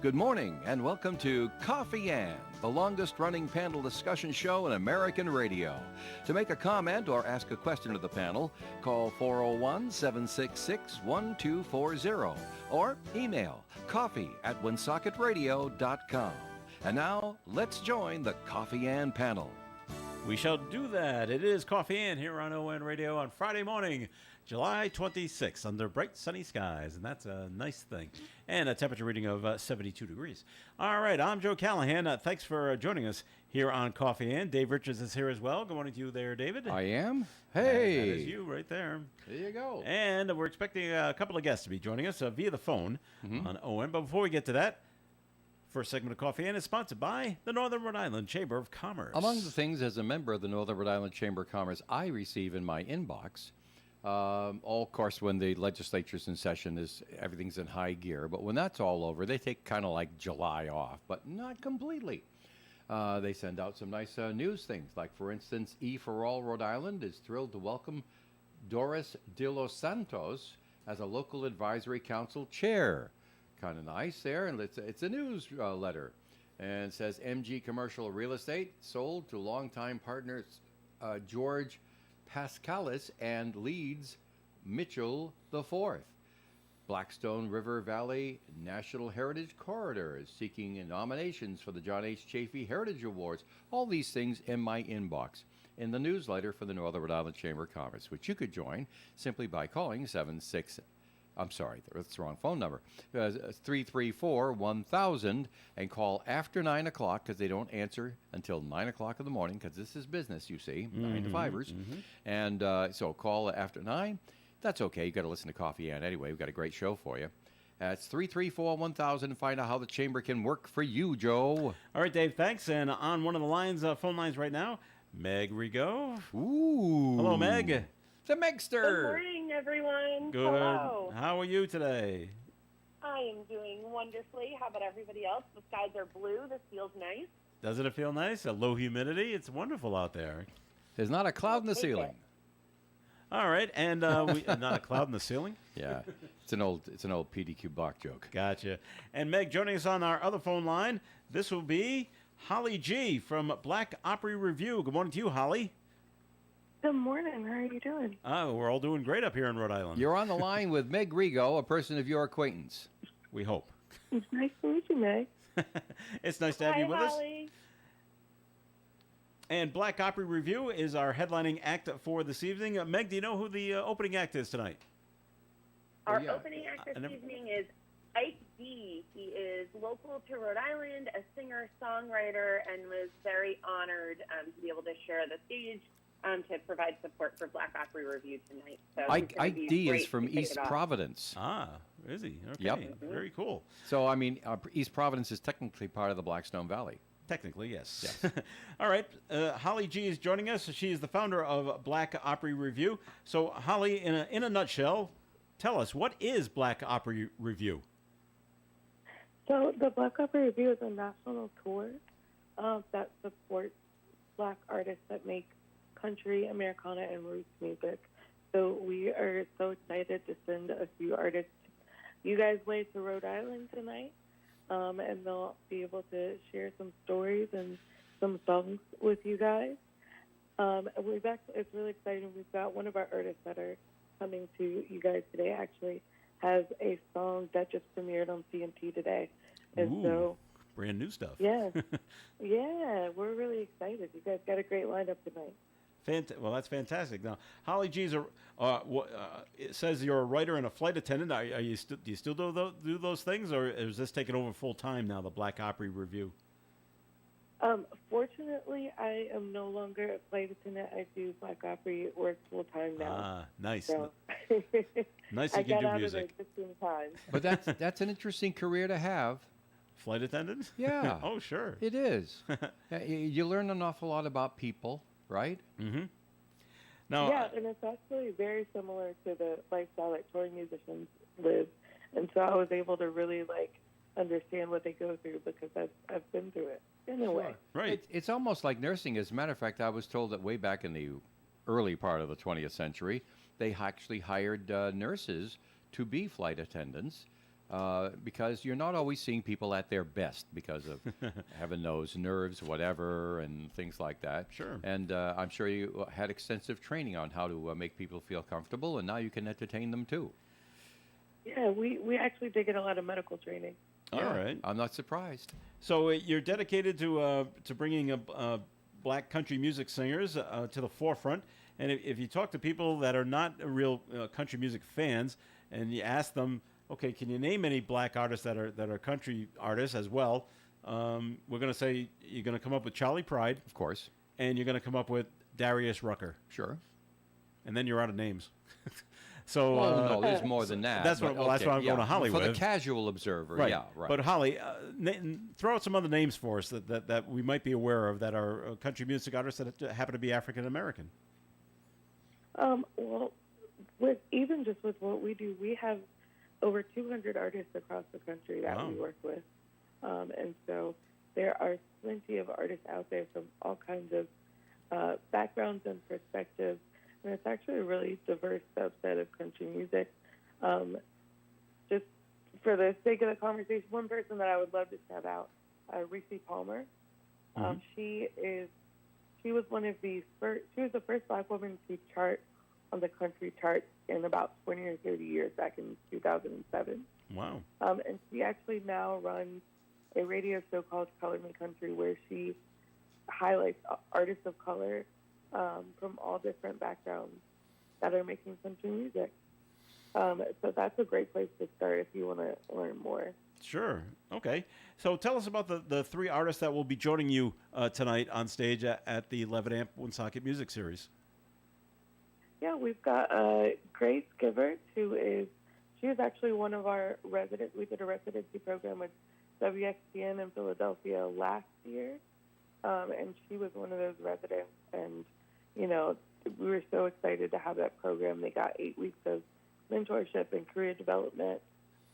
Good morning, and welcome to Coffee Ann, the longest-running panel discussion show in American radio. To make a comment or ask a question to the panel, call 401-766-1240 or email coffee@woonsocket.radio.com. And now, let's join the Coffee Ann panel. We shall do that. It is Coffee Ann here on ON Radio on Friday morning, July 26th, under bright sunny skies, and that's a nice thing. And a temperature reading of 72 degrees. All right, I'm Joe Callahan. Thanks for joining us here on Coffee Ann. Dave Richards is here as well. Good morning to you there, David. I am. Hey. That is you right there. There you go. And we're expecting a couple of guests to be joining us via the phone on ON. But before we get to that, first segment of Coffee Ann is sponsored by the Northern Rhode Island Chamber of Commerce. Among the things, as a member of the Northern Rhode Island Chamber of Commerce, I receive in my inbox, all, of course, when the legislature's in session, everything's in high gear. But when that's all over, they take kind of like July off, but not completely. They send out some nice news things. Like, for instance, E for All Rhode Island is thrilled to welcome Doris de los Santos as a local advisory council chair. Kind of nice there, and it's a news letter, and it says MG Commercial Real Estate sold to longtime partners George Pascalis and Leeds Mitchell IV. Blackstone River Valley National Heritage Corridor is seeking nominations for the John H. Chafee Heritage Awards. All these things in my inbox in the newsletter for the Northern Rhode Island Chamber of Commerce, which you could join simply by calling that's the wrong phone number. 334-1000 and call after 9 o'clock because they don't answer until 9 o'clock in the morning because this is business, you see, 9 to 5ers. And so call after 9. That's okay. You got to listen to Coffee Ann anyway. We've got a great show for you. It's 334-1000 and find out how the chamber can work for you, Joe. All right, Dave, thanks. And on one of the lines, phone lines right now, Meg Rigo. Ooh. Hello, Meg. The Megster. Good morning, everyone. Good. Hello. How are you today? I am doing wonderfully. How about everybody else? The skies are blue. This feels nice. Doesn't it feel nice? A low humidity? It's wonderful out there. There's not a cloud in the ceiling. All right, and not a cloud in the ceiling? Yeah, it's an old PDQ block joke. Gotcha. And Meg, joining us on our other phone line, this will be Holly G. from Black Opry Review. Good morning to you, Holly. Good morning. How are you doing? We're all doing great up here in Rhode Island. You're on the line with Meg Rigo, a person of your acquaintance. We hope. It's nice to meet you, Meg. It's nice to have you with Holly. us. And Black Opry Review is our headlining act for this evening. Meg, do you know who the opening act is tonight? Our opening act this evening is Ike D. He is local to Rhode Island, a singer-songwriter, and was very honored to be able to share the stage to provide support for Black Opry Review tonight. So Ike D is from East Providence. Ah, is he? Okay. Yep. Very cool. So, I mean, East Providence is technically part of the Blackstone Valley. Technically, yes. All right. Holly G is joining us. She is the founder of Black Opry Review. So, Holly, in a nutshell, tell us, what is Black Opry Review? So the Black Opry Review is a national tour that supports Black artists that make country, Americana, and roots music. So we are so excited to send a few artists you guys' way to Rhode Island tonight, and they'll be able to share some stories and some songs with you guys. It's really exciting. We've got one of our artists that are coming to you guys today actually has a song that just premiered on CMT today. And so brand new stuff. Yeah. Yeah, we're really excited. You guys got a great lineup tonight. Well, that's fantastic. Now, Holly G's it says you're a writer and a flight attendant. Do you still do those things, or is this taking over full time now? The Black Opry Review. Fortunately, I am no longer a flight attendant. I do Black Opry work full time now. Ah, nice. So Nice I you can got do out music. of it just in time. But that's an interesting career to have. Flight attendant? Yeah. Oh, sure. It is. You learn an awful lot about people, right? Mm-hmm. Now, Yeah, and it's actually very similar to the lifestyle that touring musicians live. And so I was able to really, understand what they go through because I've been through it in a way. right. It's almost like nursing. As a matter of fact, I was told that way back in the early part of the 20th century, they actually hired nurses to be flight attendants because you're not always seeing people at their best because of heaven knows nerves, whatever, and things like that. Sure. And I'm sure you had extensive training on how to make people feel comfortable, and now you can entertain them too. Yeah, we actually did get a lot of medical training. All Yeah, right. I'm not surprised. So you're dedicated to bringing black country music singers to the forefront. And if you talk to people that are not real country music fans, and you ask them, okay, can you name any black artists that are country artists as well? We're going to say you're going to come up with Charlie Pride, Of course. and you're going to come up with Darius Rucker, Sure. and then you're out of names. So Well, no, there's more than that. that's but what- that's why I'm going to For Hollywood. the casual observer, right. yeah, right. But Holly, throw out some other names for us that we might be aware of that are country music artists that happen to be African American. Well, with what we do, we have over 200 artists across the country that Wow. we work with, and so there are plenty of artists out there from all kinds of backgrounds and perspectives, and it's actually a really diverse subset of country music. Just for the sake of the conversation, one person that I would love to shout out, Reese Palmer. Mhm. She was one of the first. She was the first Black woman to chart on the country charts in about 20 or 30 years, back in 2007. Wow. And she actually now runs a radio show called Color Me Country, where she highlights artists of color from all different backgrounds that are making country music. So that's a great place to start if you want to learn more. Sure. Okay. So tell us about the three artists that will be joining you tonight on stage at the Levitt Amp Woonsocket Music Series. Yeah, we've got Grace Givert, she is actually one of our residents. We did a residency program with WXTN in Philadelphia last year, and she was one of those residents. And, you know, we were so excited to have that program. They got 8 weeks of mentorship and career development,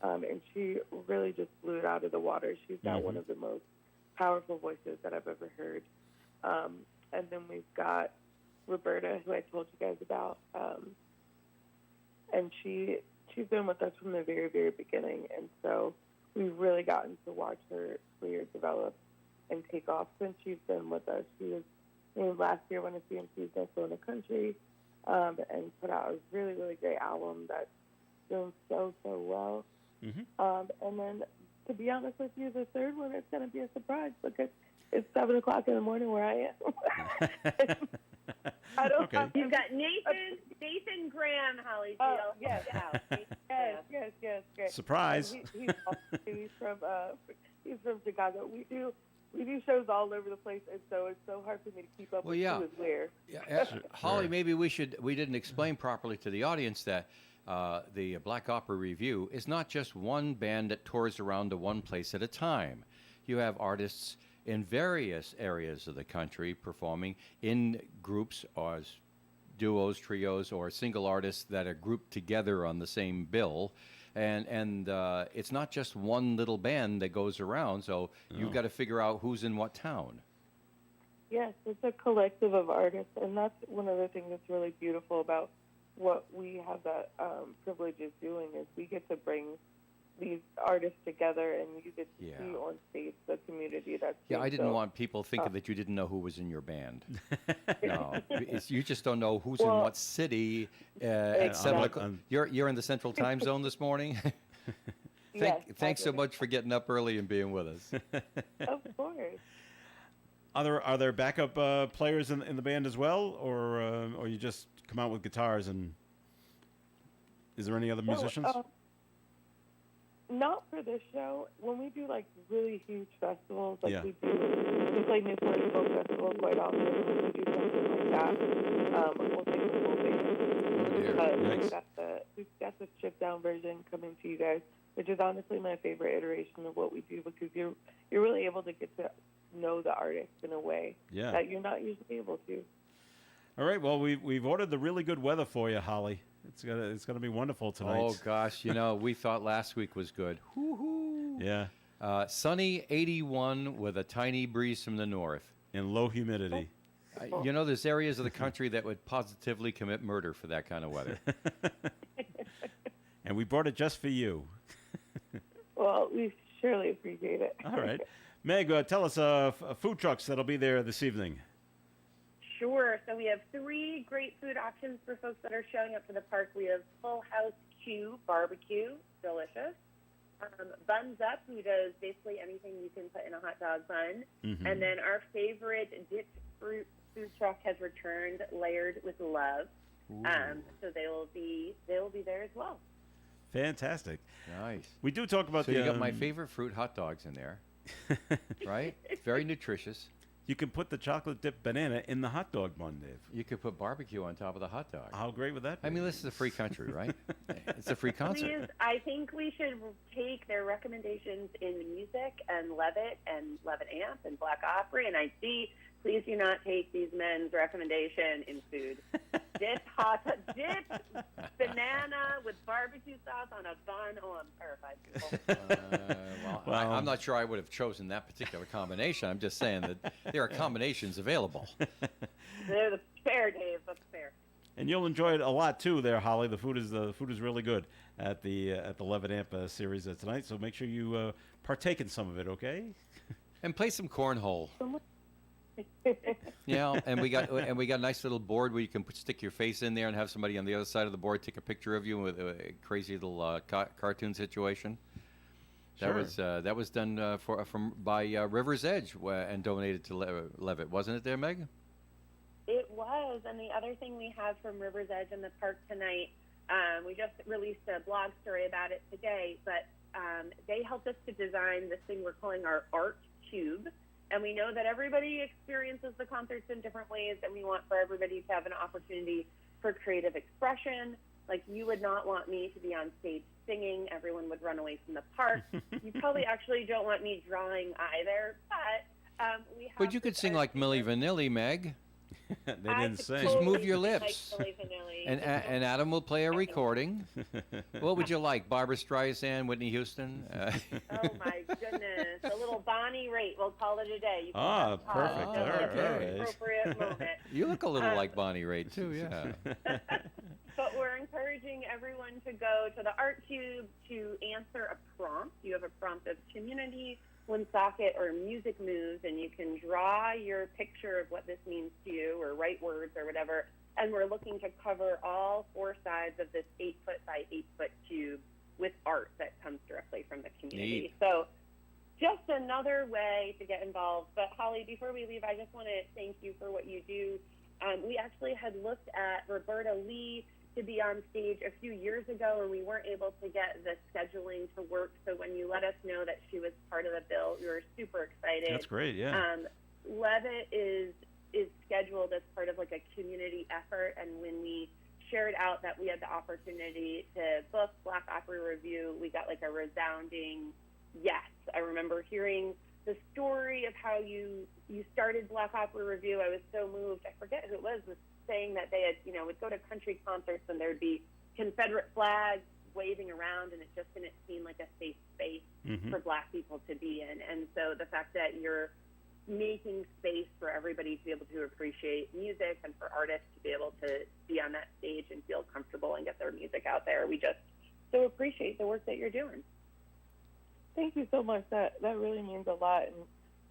and she really just blew it out of the water. She's got one of the most powerful voices that I've ever heard. And then we've got Roberta, who I told you guys about, and she's been with us from the very, very beginning, and so we've really gotten to watch her career develop and take off since she's been with us. She was named last year one of CMC's Best in the Country, and put out a really, really great album that's doing so well. And then, to be honest with you, the third one is going to be a surprise because it's 7 o'clock in the morning where I am. I don't Okay. have You've got Nathan Graham, Holly. Oh, Deal. yes. Yes. Surprise. He's from Chicago. We do shows all over the place, and so it's so hard for me to keep up Well, with yeah. who is where. Yeah, Holly, maybe we didn't explain properly to the audience that the Black Opera Review is not just one band that tours around to one place at a time. You have artists in various areas of the country performing in groups or as duos, trios, or single artists that are grouped together on the same bill. And it's not just one little band that goes around, so you've got to figure out who's in what town. Yes, it's a collective of artists, and that's one of the things that's really beautiful about what we have that privilege of doing is we get to bring these artists together, and you get to see on stage the community that's Yeah, I being didn't built. want people thinking that you didn't know who was in your band. No, you just don't know who's in Well, what city at 7 exactly. o'clock. You're in the Central Time Zone this morning? Yes, Thanks so absolutely. much for getting up early and being with us. Of course. Are there backup players in the band as well, or you just come out with guitars? And is there any other musicians? Not for this show. When we do like really huge festivals, like Yeah. we play Newport Folk Festival quite often. When we do something like that, we'll take the full band. Oh, dear. But Nice. we've got the stripped down version coming to you guys, which is honestly my favorite iteration of what we do because you're really able to get to know the artist in a way Yeah. that you're not usually able to. All right. Well, we've ordered the really good weather for you, Holly. It's gonna be wonderful tonight. Oh, gosh, we thought last week was good. Woo-hoo. Yeah. Sunny 81 with a tiny breeze from the north. And low humidity. There's areas of the country that would positively commit murder for that kind of weather. And we brought it just for you. Well, we surely appreciate it. All right. Meg, tell us food trucks that'll be there this evening. Sure. So we have 3 great food options for folks that are showing up for the park. We have Full House Q Barbecue, delicious. Buns Up, who does basically anything you can put in a hot dog bun. Mm-hmm. And then our favorite dipped fruit food truck has returned, Layered with Love. So they will be there as well. Fantastic. Nice. We do talk about So the. you got my favorite fruit hot dogs in there, right? Very nutritious. You can put the chocolate dipped banana in the hot dog bun, Dave. You could put barbecue on top of the hot dog. How great would that be? I mean, this is a free country, right? It's a free concert. Please, I think we should take their recommendations in music and Levitt Amp and Black Opry and ID. Please do not take these men's recommendation in food. Dip banana with barbecue sauce on a bun. Oh, I'm terrified, people. Well, I'm not sure I would have chosen that particular combination. I'm just saying that there are combinations available. They're the fair, Dave. That's fair. And you'll enjoy it a lot too, there, Holly. The food is really good at the Levitt Amp series tonight. So make sure you partake in some of it, okay? And play some cornhole. Yeah, and we got a nice little board where you can stick your face in there and have somebody on the other side of the board take a picture of you with a crazy little cartoon situation. Sure. That was done by River's Edge and donated to Levitt, wasn't it there, Meg? It was, and the other thing we have from River's Edge in the park tonight, we just released a blog story about it today, but they helped us to design this thing we're calling our Art Cube. And we know that everybody experiences the concerts in different ways, and we want for everybody to have an opportunity for creative expression. Like, you would not want me to be on stage singing. Everyone would run away from the park. You probably actually don't want me drawing either, but we have... But you could sing like Milli Vanilli, Meg. They didn't sing. Just move your lips. Like Milli Vanilli. And Adam will play a recording. What would you like? Barbra Streisand, Whitney Houston? Oh, my goodness. A little Bonnie Raitt. We'll call it a day. You Ah, can perfect. All right. appropriate moment. You look a little like Bonnie Raitt, too, yeah. But we're encouraging everyone to go to the Art Cube to answer a prompt. You have a prompt of community, Woonsocket, or music moves, and you can draw your picture of what this means to you or write words or whatever. And we're looking to cover all 4 sides of this 8-foot by 8-foot cube with art that comes directly from the community. Neat. So just another way to get involved. But Holly, before we leave, I just want to thank you for what you do. We actually had looked at Roberta Lee to be on stage a few years ago, and we weren't able to get the scheduling to work. So when you let us know that she was part of the bill, we were super excited. That's great, yeah. Levitt is scheduled as part of like a community effort, and when we shared out that we had the opportunity to book Black Opry Review, we got like a resounding yes. I remember hearing the story of how you started Black Opry Review. I was so moved. I forget who it was saying that they had, would go to country concerts and there'd be Confederate flags waving around, and it just didn't seem like a safe space for Black people to be in. And so the fact that you're making space for everybody to be able to appreciate music and for artists to be able to be on that stage and feel comfortable and get their music out there, we just so appreciate the work that you're doing. Thank you so much. That really means a lot.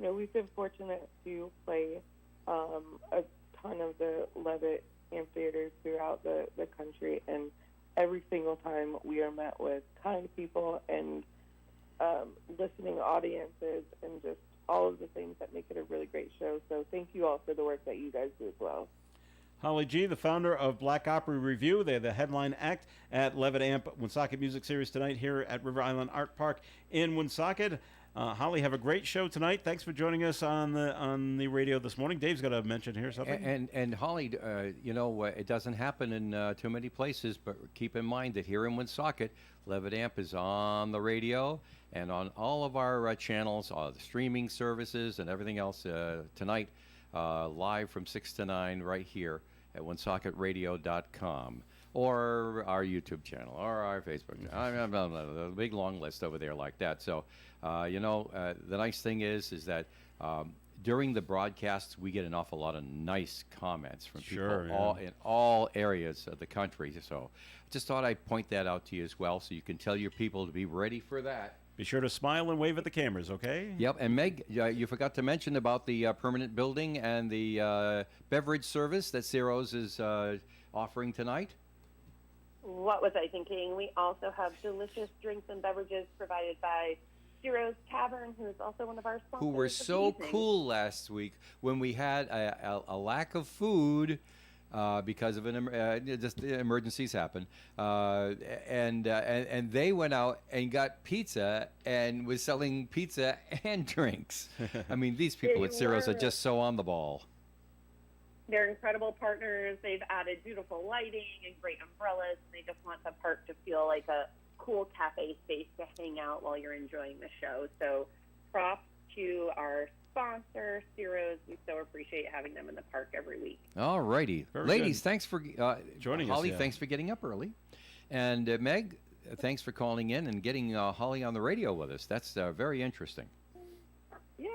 And we've been fortunate to play a ton of the Levitt amphitheaters throughout the country, and every single time we are met with kind people and listening audiences and just all of the things that make it a really great show. So thank you all for the work that you guys do as well. Holly G., the founder of Black Opry Review. They're the headline act at Levitt Amp Woonsocket Music Series tonight here at River Island Art Park in Woonsocket. Holly, have a great show tonight. Thanks for joining us on the radio this morning. Dave's got to mention here something. And Holly, it doesn't happen in too many places, but keep in mind that here in Woonsocket, Levitt Amp is on the radio and on all of our channels, all the streaming services and everything else tonight, live from 6 to 9 right here at WoonsockettRadio.com. Or our YouTube channel, or our Facebook channel. A big long list over there like that. So, the nice thing is that during the broadcasts, we get an awful lot of nice comments from people in all areas of the country. So, I just thought I'd point that out to you as well, so you can tell your people to be ready for that. Be sure to smile and wave at the cameras, okay? Yep, and Meg, you forgot to mention about the permanent building and the beverage service that Ciro's is offering tonight. What was I thinking? We also have delicious drinks and beverages provided by Ciro's Tavern, who is also one of our sponsors. Who were this so evening. cool last week when we had a lack of food because of just emergencies happen, and they went out and got pizza and was selling pizza and drinks. I mean, these people They at Ciro's are were. just so on the ball. They're incredible partners. They've added beautiful lighting and great umbrellas. And they just want the park to feel like a cool cafe space to hang out while you're enjoying the show. So props to our sponsor, Ciro's. We so appreciate having them in the park every week. All righty, Very ladies, good. thanks for Joining us, Holly, yeah. thanks for getting up early, and Meg, thanks for calling in and getting Holly on the radio with us. That's very interesting. Yay!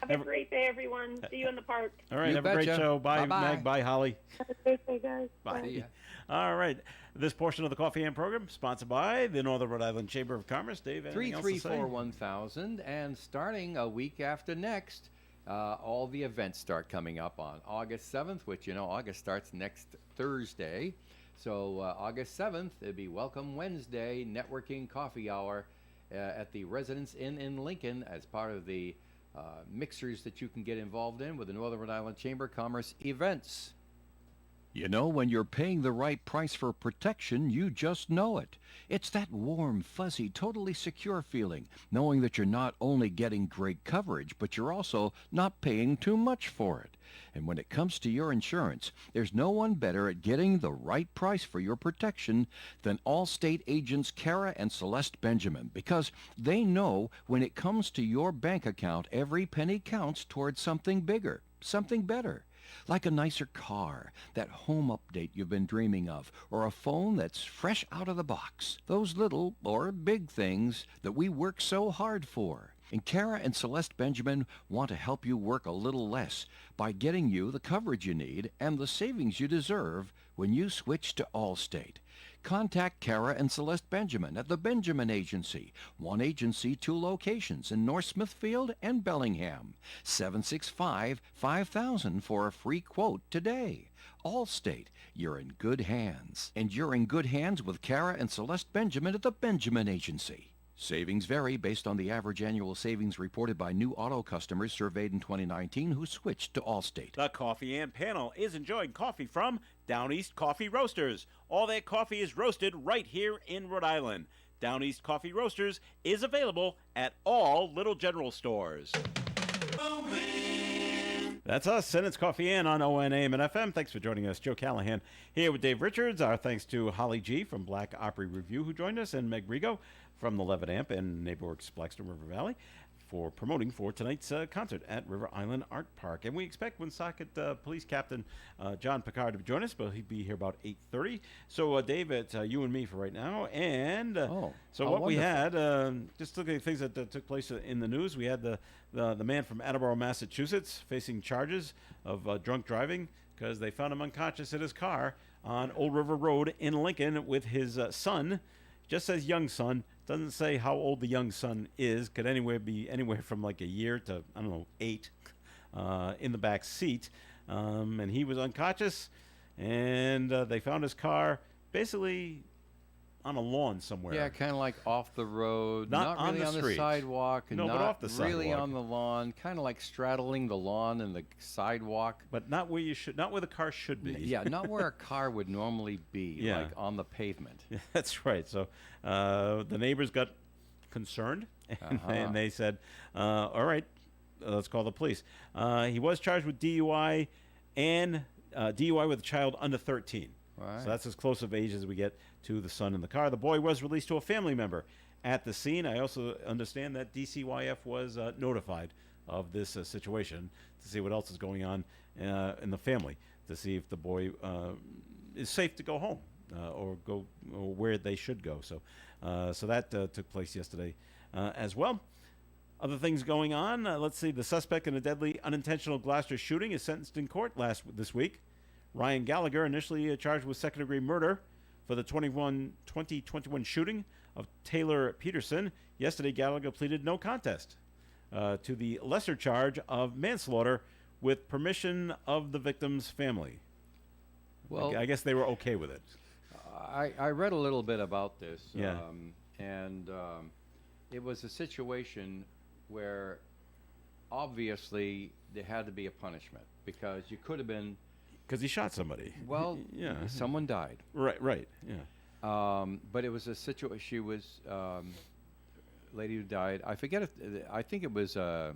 Have a Every- great day, everyone. See you in the park. All right, You have a great betcha. show. Bye, Bye-bye. Meg. Bye, Holly. Have a great day, guys. Bye. See ya. All right. This portion of the Coffee and program sponsored by the Northern Rhode Island Chamber of Commerce. Dave, anything else to say? 334-1000, and starting a week after next, all the events start coming up on August 7th, which, August starts next Thursday. So August 7th, it'd be Welcome Wednesday Networking Coffee Hour at the Residence Inn in Lincoln as part of the mixers that you can get involved in with the Northern Rhode Island Chamber of Commerce events. You know, when you're paying the right price for protection, you just know it. It's that warm, fuzzy, totally secure feeling, knowing that you're not only getting great coverage, but you're also not paying too much for it. And when it comes to your insurance, there's no one better at getting the right price for your protection than Allstate agents Kara and Celeste Benjamin, because they know when it comes to your bank account, every penny counts towards something bigger, something better. Like a nicer car, that home update you've been dreaming of, or a phone that's fresh out of the box. Those little or big things that we work so hard for. And Kara and Celeste Benjamin want to help you work a little less by getting you the coverage you need and the savings you deserve when you switch to Allstate. Contact Kara and Celeste Benjamin at the Benjamin Agency. One agency, 2 locations in North Smithfield and Bellingham. 765-5000 for a free quote today. Allstate, you're in good hands. And you're in good hands with Kara and Celeste Benjamin at the Benjamin Agency. Savings vary based on the average annual savings reported by new auto customers surveyed in 2019 who switched to Allstate. The Coffee and Panel is enjoying coffee from Down East Coffee Roasters. All their coffee is roasted right here in Rhode Island. Down East Coffee Roasters is available at all Little General stores. That's us, and it's Coffee In on ONAM and FM. Thanks for joining us. Joe Callahan here with Dave Richards. Our thanks to Holly G. from Black Opry Review, who joined us, and Meg Rigo from the Levitt Amp and NeighborWorks Blackstone River Valley for promoting for tonight's concert at River Island Art Park. And we expect Woonsocket Police Captain John Picard to join us, but he'll be here about 8:30. So, Dave, it's you and me for right now. And Oh, so how what we wonderful. had, just looking at things that took place in the news, we had the man from Attleboro, Massachusetts, facing charges of drunk driving because they found him unconscious in his car on Old River Road in Lincoln with his son. Just says young son. Doesn't say how old the young son is. Could be anywhere from like a year to, 8 in the back seat. And he was unconscious. And they found his car basically on a lawn somewhere. Yeah, kind of like off the road, Not on really the on the street. sidewalk, and No, but not off the really sidewalk. on the lawn, kind of like straddling the lawn and the sidewalk. But not where not where the car should be. Yeah, not where a car would normally be, Yeah. like on the pavement. Yeah, that's right. So the neighbors got concerned, and they said, all right, let's call the police. He was charged with DUI and DUI with a child under 13. Right. So that's as close of age as we get to the son in the car. The boy was released to a family member at the scene. I also understand that DCYF was notified of this situation to see what else is going on in the family, to see if the boy is safe to go home or where they should go. So that took place yesterday as well. Other things going on. Let's see. The suspect in a deadly unintentional Gloucester shooting is sentenced in court this week. Ryan Gallagher, initially charged with second-degree murder for the 2021 shooting of Taylor Peterson. Yesterday, Gallagher pleaded no contest to the lesser charge of manslaughter with permission of the victim's family. Well, I guess they were okay with it. I read a little bit about this, Yeah. and it was a situation where obviously there had to be a punishment because you could have been, Because he shot somebody. well, Yeah. someone died. Right, yeah. But it was a situation. She was lady who died. I forget if I think it was a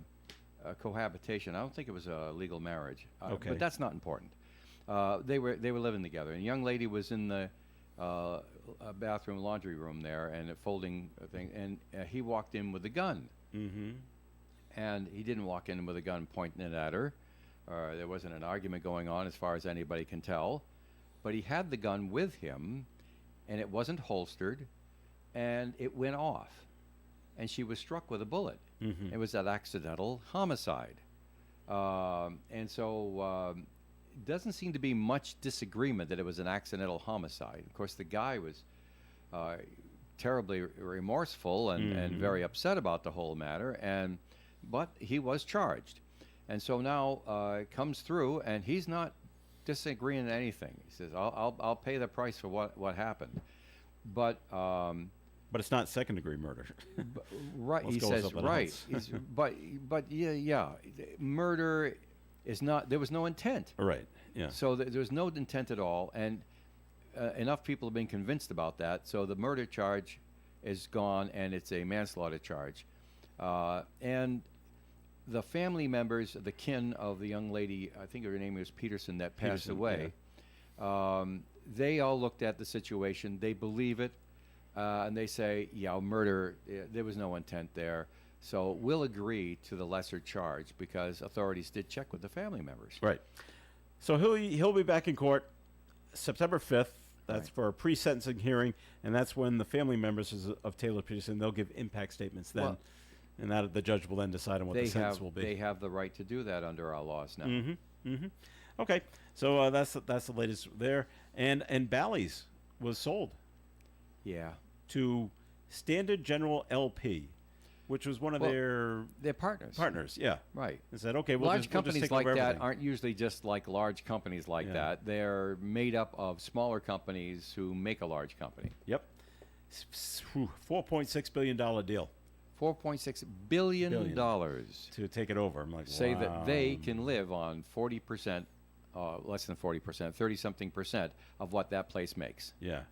cohabitation. I don't think it was a legal marriage. Okay. But that's not important. They were living together, and a young lady was in the bathroom laundry room there, and a folding thing, and he walked in with a gun. Mm-hmm. And he didn't walk in with a gun pointing it at her. There wasn't an argument going on as far as anybody can tell. But he had the gun with him, and it wasn't holstered, and it went off. And she was struck with a bullet. Mm-hmm. It was an accidental homicide. And so doesn't seem to be much disagreement that it was an accidental homicide. Of course, the guy was terribly remorseful and very upset about the whole matter, but he was charged. And so now it comes through, and he's not disagreeing in anything. He says, I'll pay the price for what happened. But But it's not second-degree murder. right, Let's he go with says, something right. else. but yeah, murder is not, there was no intent. Right, yeah. So there's no intent at all, and enough people have been convinced about that. So the murder charge is gone, and it's a manslaughter charge. And the family members, the kin of the young lady, I think her name was Peterson, that passed Peterson, away, they all looked at the situation. They believe it, and they say, yeah, murder, there was no intent there. So we'll agree to the lesser charge because authorities did check with the family members. Right. So he'll be back in court September 5th. That's Right. for a pre-sentencing hearing, and that's when the family members of Taylor Peterson, they'll give impact statements then, Well, and that the judge will then decide on what the sentence will be. They have the right to do that under our laws now. Mm-hmm. Mm-hmm. Okay. So that's the latest there, and Bally's was sold Yeah. to Standard General LP, which was one of Well, their They're partners. partners. Yeah. Right. And said, okay, we'll Large just companies take like over that everything. aren't usually just like large companies like Yeah. that. They're made up of smaller companies who make a large company. Yep. $4.6 billion deal $4.6 billion to take it over. I'm like, say that wow. they can live on 40%, less than 40%, 30-something% of what that place makes. Yeah.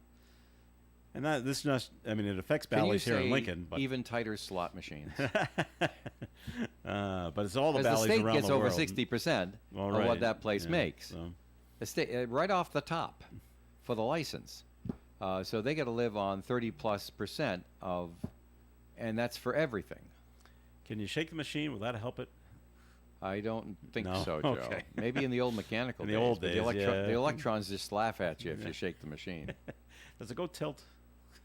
And this is not, I mean, it affects Can you Bally's here say in Lincoln, but even tighter slot machines? but it's all the Because the Bally's state around gets the over world. 60% All of right. what that place Yeah. makes. So, The state, right off the top for the license. So they got to live on 30+% of, and that's for everything. can you shake the machine? Will that help it? I don't think No? so, Joe. Okay. Maybe in the old mechanical In the days. old but days, yeah. The electrons just laugh at you if you shake the machine. Does it go tilt?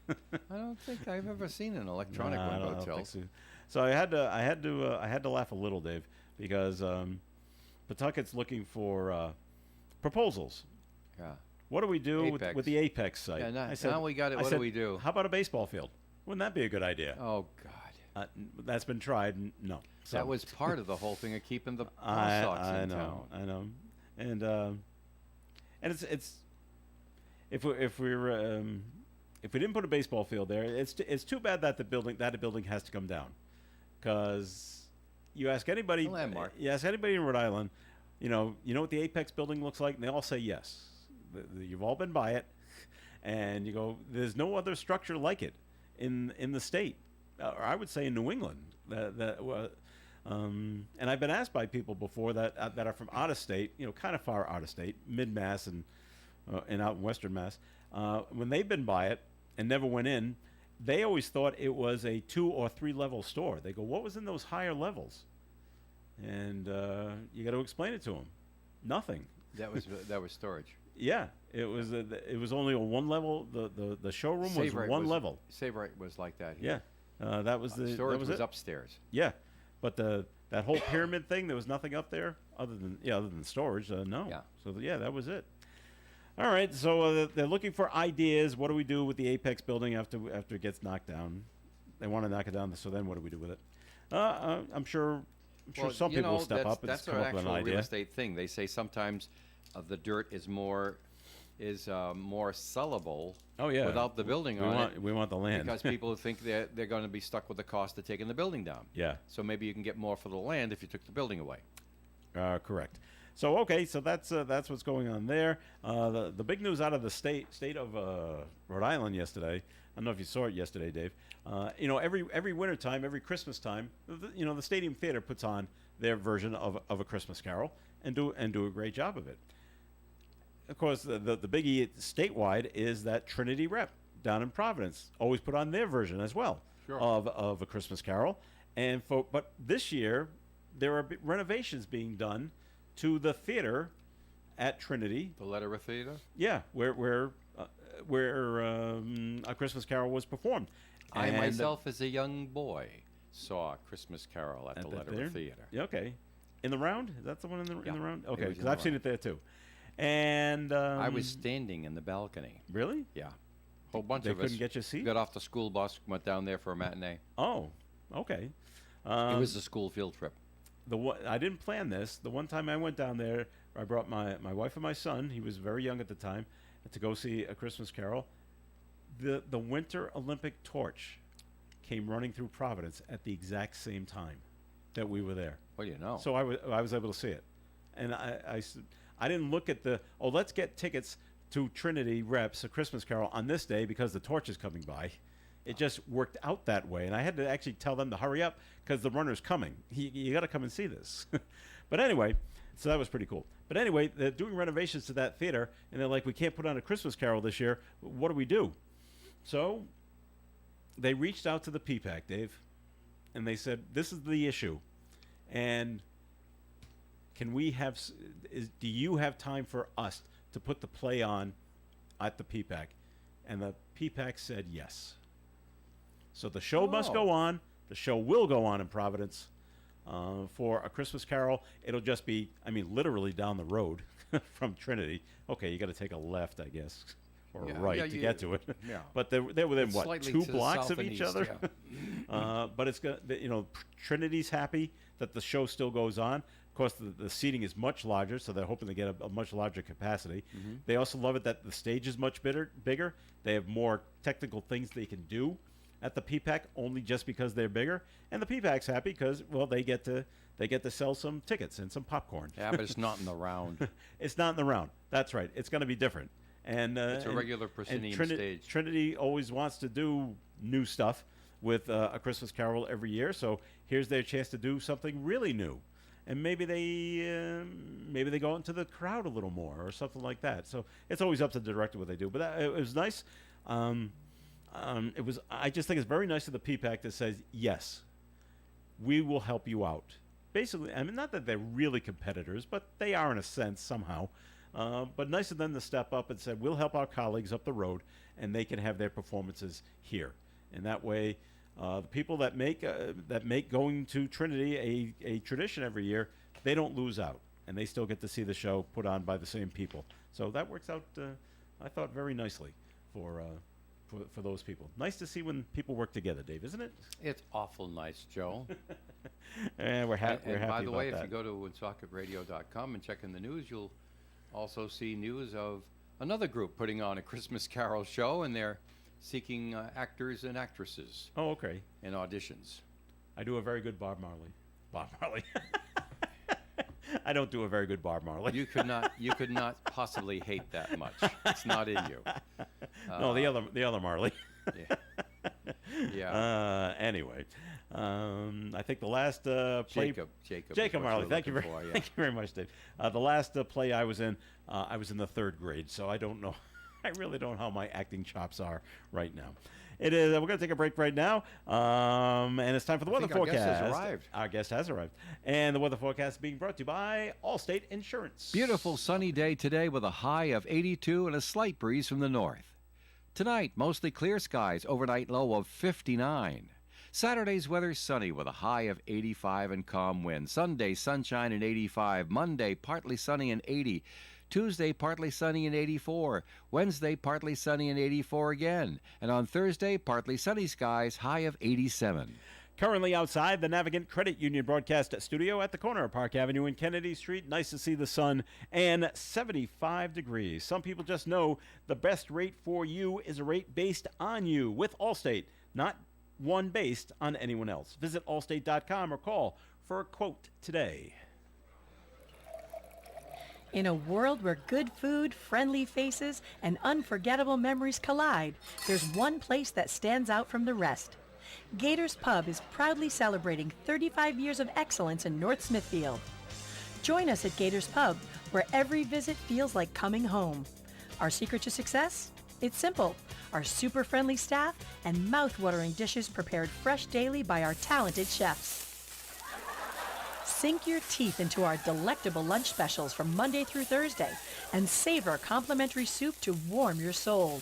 I don't think I've ever seen an electronic Nah, I one don't go think tilt. so. So I had to laugh a little, Dave, because Pawtucket's looking for proposals. Yeah. What do we do Apex. with the Apex site? Yeah, now- I said, now we got it. I What do said, we do? How about a baseball field? Wouldn't that be a good idea? Oh God. That's been tried. No. So, That was part of the whole thing of keeping the ball I socks in know, town. I know, and it's if we didn't put a baseball field there, it's too bad that the building has to come down, because you ask anybody, A landmark. you ask anybody in Rhode Island, you know what the Apex building looks like, and they all say yes. You've all been by it, and you go, there's no other structure like it in the state, or I would say in New England. And I've been asked by people before that are from out of state, kind of far out of state, mid Mass and out in Western Mass, when they've been by it and never went in, they always thought it was a 2 or 3 level store. They go, what was in those higher levels? And you got to explain it to them. Nothing. That was storage. Yeah, it was only a 1 level. The showroom was Savorite one level. Savorite was like that. Here. Yeah, that was the storage that was was it. upstairs. Yeah, but that whole pyramid thing, there was nothing up there other than storage. No. Yeah. So that was it. All right. So they're looking for ideas. What do we do with the Apex building after it gets knocked down? they want to knock it down. So then what do we do with it? I'm sure Well, some you people will know, step up and that's come an up with an actual real idea. estate thing. They say sometimes the dirt is more sellable. Oh, yeah. Without the building We on want it, we want the land. because people think they're going to be stuck with the cost of taking the building down. Yeah. So maybe you can get more for the land if you took the building away. Correct. So okay, so that's what's going on there. The big news out of the state of Rhode Island yesterday. I don't know if you saw it yesterday, Dave. Every winter time, every Christmas time, the Stadium Theater puts on their version of a Christmas Carol and do a great job of it. Of course, the biggie statewide is that Trinity Rep down in Providence always put on their version as well of a Christmas Carol. But this year there are renovations being done to the theater at Trinity. The Lederer Theater? Yeah, where A Christmas Carol was performed. I And- myself, as a young boy, saw A Christmas Carol at the that Lederer Theater. Yeah, okay. In the round? Is that the one in the Yeah, round? it Okay, was in because the I've seen round. it there too. And I was standing in the balcony. really? Yeah. Whole bunch They of us couldn't get you a seat? got off the school bus, went down there for a matinee. Oh, okay. It was a school field trip. I didn't plan this. The one time I went down there, I brought my wife and my son. He was very young at the time, to go see A Christmas Carol. The Winter Olympic torch came running through Providence at the exact same time that we were there. What do you know? So I was able to see it, and I didn't look at let's get tickets to Trinity Reps A Christmas Carol on this day because the torch is coming by. It just worked out that way, and I had to actually tell them to hurry up because the runner's coming. You got to come and see this. But anyway, so that was pretty cool. But anyway, they're doing renovations to that theater, and they're like, we can't put on A Christmas Carol this year. What do we do? So they reached out to the PPAC, Dave, and they said, this is the issue, and can we have? Do you have time for us to put the play on at the PPAC? And the PPAC said yes. So the show must go on. The show will go on in Providence for A Christmas Carol. It'll just be, literally down the road from Trinity. Okay, you got to take a left, I guess, or a right to get to it. Yeah. But they're within It's what, slightly 2 to the blocks south of and each east, other. But it's got Trinity's happy that the show still goes on. Of course, the seating is much larger, so they're hoping to get a much larger capacity. They also love it that the stage is much bigger. They have more technical things they can do at the PPAC only just because they're bigger, and the PPAC's happy because they get to sell some tickets and some popcorn. Yeah, but it's not in the round. It's not in the round. That's right. It's going to be different. And It's a and- regular and proscenium stage. Trinity always wants to do new stuff with A Christmas Carol every year. So here's their chance to do something really new, and maybe they go into the crowd a little more or something like that. So it's always up to the director what they do. But it was nice. I just think it's very nice of the PPAC that says yes, we will help you out. Basically, not that they're really competitors, but they are in a sense somehow. But nice of them to step up and say, we'll help our colleagues up the road, and they can have their performances here. And that way, the people that make going to Trinity a tradition every year, they don't lose out, and they still get to see the show put on by the same people. So that works out, I thought, very nicely for those people. Nice to see when people work together, Dave, isn't it? It's awful nice, Joe. And we're happy And by the about way, that. if you go to woonsocketradio.com and check in the news, you'll also see news of another group putting on a Christmas Carol show, and they're seeking actors and actresses Oh, okay. in auditions. I do a very good Bob Marley. Bob Marley. I don't do a very good Bob Marley. You could not possibly hate that much. It's not in you. No, the other Marley. Yeah. Yeah. Anyway, I think the last play. Jacob is Jacob what Marley. you're Thank you looking very, for, yeah. thank you very much, Dave. The last play I was in the 3rd grade, so I don't know. I really don't know how my acting chops are right now. It is. We're going to take a break right now, and it's time for the weather think our forecast. guest has arrived. Our guest has arrived, and the weather forecast is being brought to you by Allstate Insurance. Beautiful sunny day today with a high of 82 and a slight breeze from the north. Tonight, mostly clear skies, overnight low of 59. Saturday's weather sunny with a high of 85 and calm winds. Sunday, sunshine and 85. Monday, partly sunny and 80. Tuesday, partly sunny and 84. Wednesday, partly sunny and 84 again. And on Thursday, partly sunny skies, high of 87. Currently outside the Navigant Credit Union broadcast studio at the corner of Park Avenue and Kennedy Street. Nice to see the sun and 75 degrees. Some people just know the best rate for you is a rate based on you with Allstate, not one based on anyone else. Visit allstate.com or call for a quote today. In a world where good food, friendly faces, and unforgettable memories collide, there's one place that stands out from the rest. Gators Pub is proudly celebrating 35 years of excellence in North Smithfield. Join us at Gators Pub, where every visit feels like coming home. Our secret to success? It's simple. Our super friendly staff and mouth-watering dishes prepared fresh daily by our talented chefs. Sink your teeth into our delectable lunch specials from Monday through Thursday and savor complimentary soup to warm your soul.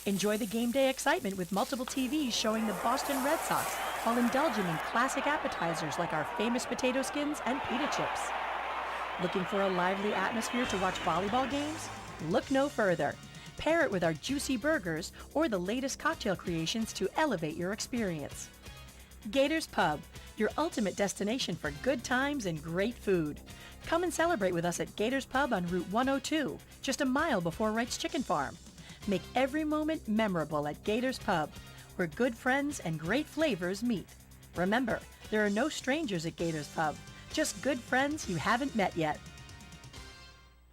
Enjoy the game day excitement with multiple TVs showing the Boston Red Sox while indulging in classic appetizers like our famous potato skins and pita chips. Looking for a lively atmosphere to watch volleyball games? Look no further. Pair it with our juicy burgers or the latest cocktail creations to elevate your experience. Gators Pub, your ultimate destination for good times and great food. Come and celebrate with us at Gators Pub on Route 102, just a mile before Wright's Chicken Farm. Make every moment memorable at Gators Pub, where good friends and great flavors meet. Remember, there are no strangers at Gators Pub, just good friends you haven't met yet.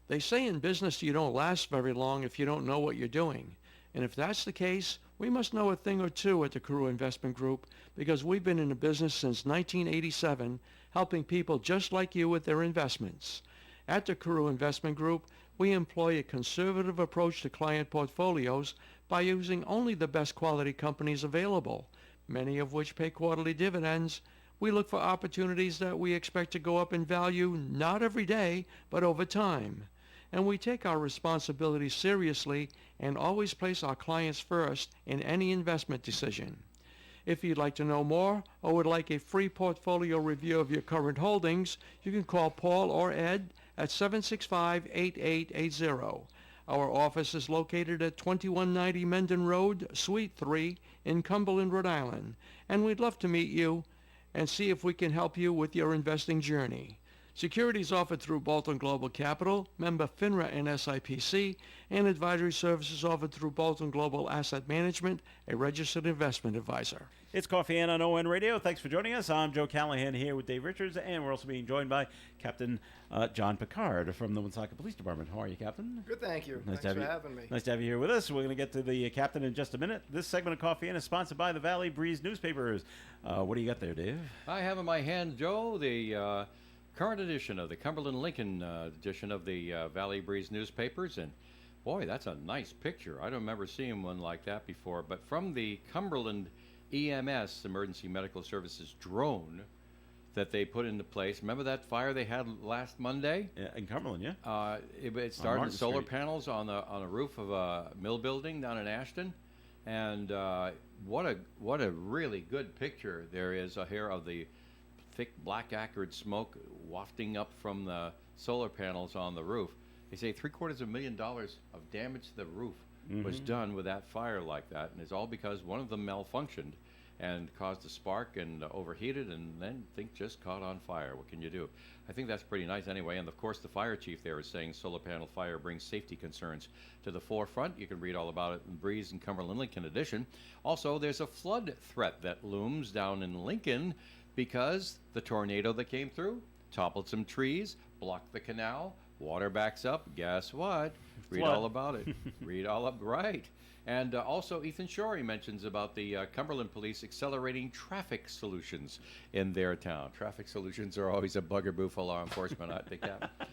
They say in business you don't last very long if you don't know what you're doing. And if that's the case, we must know a thing or two at the Carew Investment Group because we've been in the business since 1987, helping people just like you with their investments. At the Carew Investment Group, we employ a conservative approach to client portfolios by using only the best quality companies available, many of which pay quarterly dividends. We look for opportunities that we expect to go up in value not every day, but over time. And we take our responsibilities seriously and always place our clients first in any investment decision. If you'd like to know more or would like a free portfolio review of your current holdings, you can call Paul or Ed at 765-8880. Our office is located at 2190 Mendon Road, Suite 3 in Cumberland, Rhode Island, and we'd love to meet you and see if we can help you with your investing journey. Securities offered through Bolton Global Capital, member FINRA and SIPC, and advisory services offered through Bolton Global Asset Management, a registered investment advisor. It's Coffee and on ON Radio. Thanks for joining us. I'm Joe Callahan here with Dave Richards, and we're also being joined by Captain John Picard from the Woonsocket Police Department. How are you, Captain? Good, thank you. Nice Thanks for having me. Nice to have you here with us. We're going to get to the captain in just a minute. This segment of Coffee In is sponsored by the Valley Breeze newspapers. What do you got there, Dave? I have in my hand, Joe, the current edition of the Cumberland Lincoln edition of the Valley Breeze newspapers, and boy, that's a nice picture. I don't remember seeing one like that before, but from the Cumberland EMS, Emergency Medical Services drone that they put into place. Remember that fire they had last Monday? Yeah, in Cumberland, yeah. It started Martin with solar Street. panels on the roof of a mill building down in Ashton, and what a really good picture there is here of the thick black acrid smoke wafting up from the solar panels on the roof. They say $750,000 of damage to the roof was done with that fire like that, and it's all because one of them malfunctioned and caused a spark and overheated, and then just caught on fire. What can you do? I think that's pretty nice anyway. And of course, the fire chief there is saying solar panel fire brings safety concerns to the forefront. You can read all about it in Breeze and Cumberland Lincoln edition. Also, there's a flood threat that looms down in Lincoln because the tornado that came through toppled some trees, blocked the canal, water backs up. Guess what? Read Flood. all about it. Read all up, right. And also Ethan Shorey mentions about the Cumberland Police accelerating traffic solutions in their town. Traffic solutions are always a bugaboo for law enforcement, I think.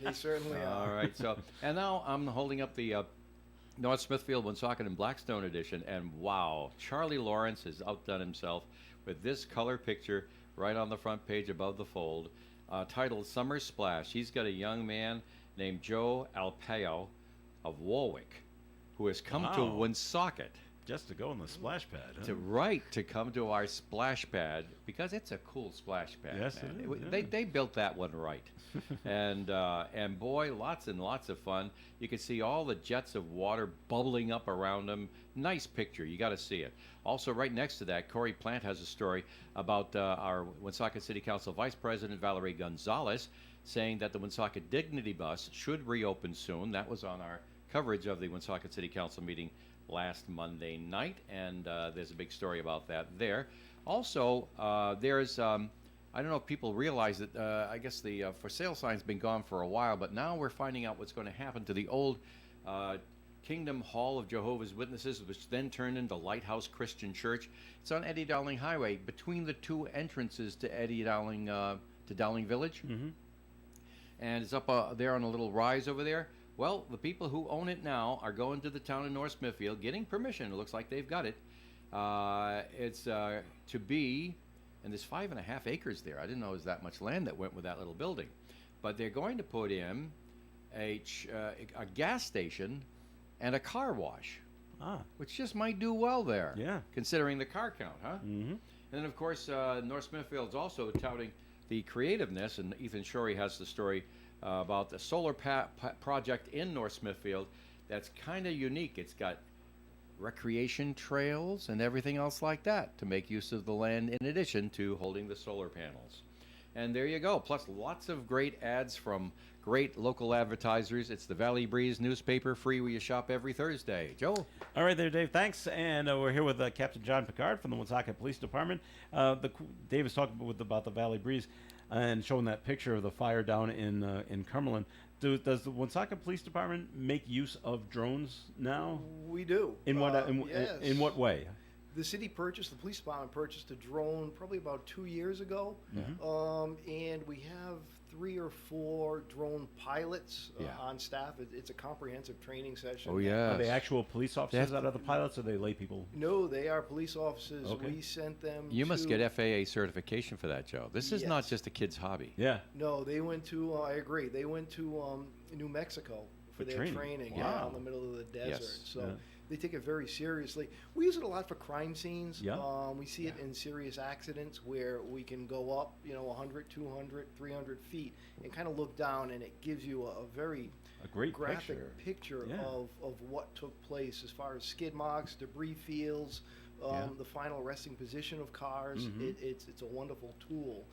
They certainly are. All right, so, and now I'm holding up the North Smithfield, Woonsocket, and Blackstone edition, and wow, Charlie Lawrence has outdone himself with this color picture right on the front page above the fold, titled Summer Splash. He's got a young man named Joe Alpeo of Warwick, who has come to Wow. Woonsocket Just to go in the splash pad. Huh? to come to our splash pad because it's a cool splash pad. Yes, man. it is, They yeah. they built that one right, and boy, lots and lots of fun. You can see all the jets of water bubbling up around them. Nice picture. You got to see it. Also, right next to that, Corey Plant has a story about our Woonsocket City Council Vice President Valerie Gonzalez saying that the Woonsocket Dignity Bus should reopen soon. That was on our coverage of the Woonsocket City Council meeting last Monday night, and there's a big story about that there. Also, there's, I don't know if people realize that, I guess the for sale sign's been gone for a while, but now we're finding out what's going to happen to the old Kingdom Hall of Jehovah's Witnesses, which then turned into Lighthouse Christian Church. It's on Eddie Dowling Highway, between the two entrances to Eddie Dowling, to Dowling Village. Mm-hmm. And it's up there on a little rise over there. Well, the people who own it now are going to the town of North Smithfield, getting permission. It looks like they've got it. It's to be, and there's 5.5 acres there. I didn't know there was that much land that went with that little building. But they're going to put in a gas station and a car wash, which just might do well there. Yeah. Considering the car count, huh? Mm-hmm. And then, of course, North Smithfield's also touting the creativeness, and Ethan Shorey has the story about the solar project in North Smithfield that's kind of unique. It's got recreation trails and everything else like that to make use of the land in addition to holding the solar panels. And there you go. Plus lots of great ads from great local advertisers. It's the Valley Breeze newspaper, free where you shop every Thursday. Joe? All right there, Dave. Thanks. And we're here with Captain John Picard from the Woonsocket Police Department. Dave was talking about the Valley Breeze and showing that picture of the fire down in Cumberland. Does the Woonsocket Police Department make use of drones now? We do. In what Yes. in what way? The city the police department purchased a drone probably about 2 years ago. And we have 3 or 4 drone pilots Yeah. on staff. It's a comprehensive training session. Oh, yeah. Are they actual police officers have that are the pilots, or are they lay people? No, they are police officers. Okay. We sent them You must to- get FAA certification for that, Joe. This is not Yes. just a kid's hobby. Yeah. No, they went to, I agree, they went to New Mexico For for their training. training Wow. out in the middle of the desert. Yes. So Yeah. they take it very seriously. We use it a lot for crime scenes. Yeah. We see it in serious accidents where we can go up, 100, 200, 300 feet and kind of look down, and it gives you a very A great graphic picture. picture Yeah. of what took place as far as skid marks, debris fields, Yeah. the final resting position of cars. Mhm. It's a wonderful tool.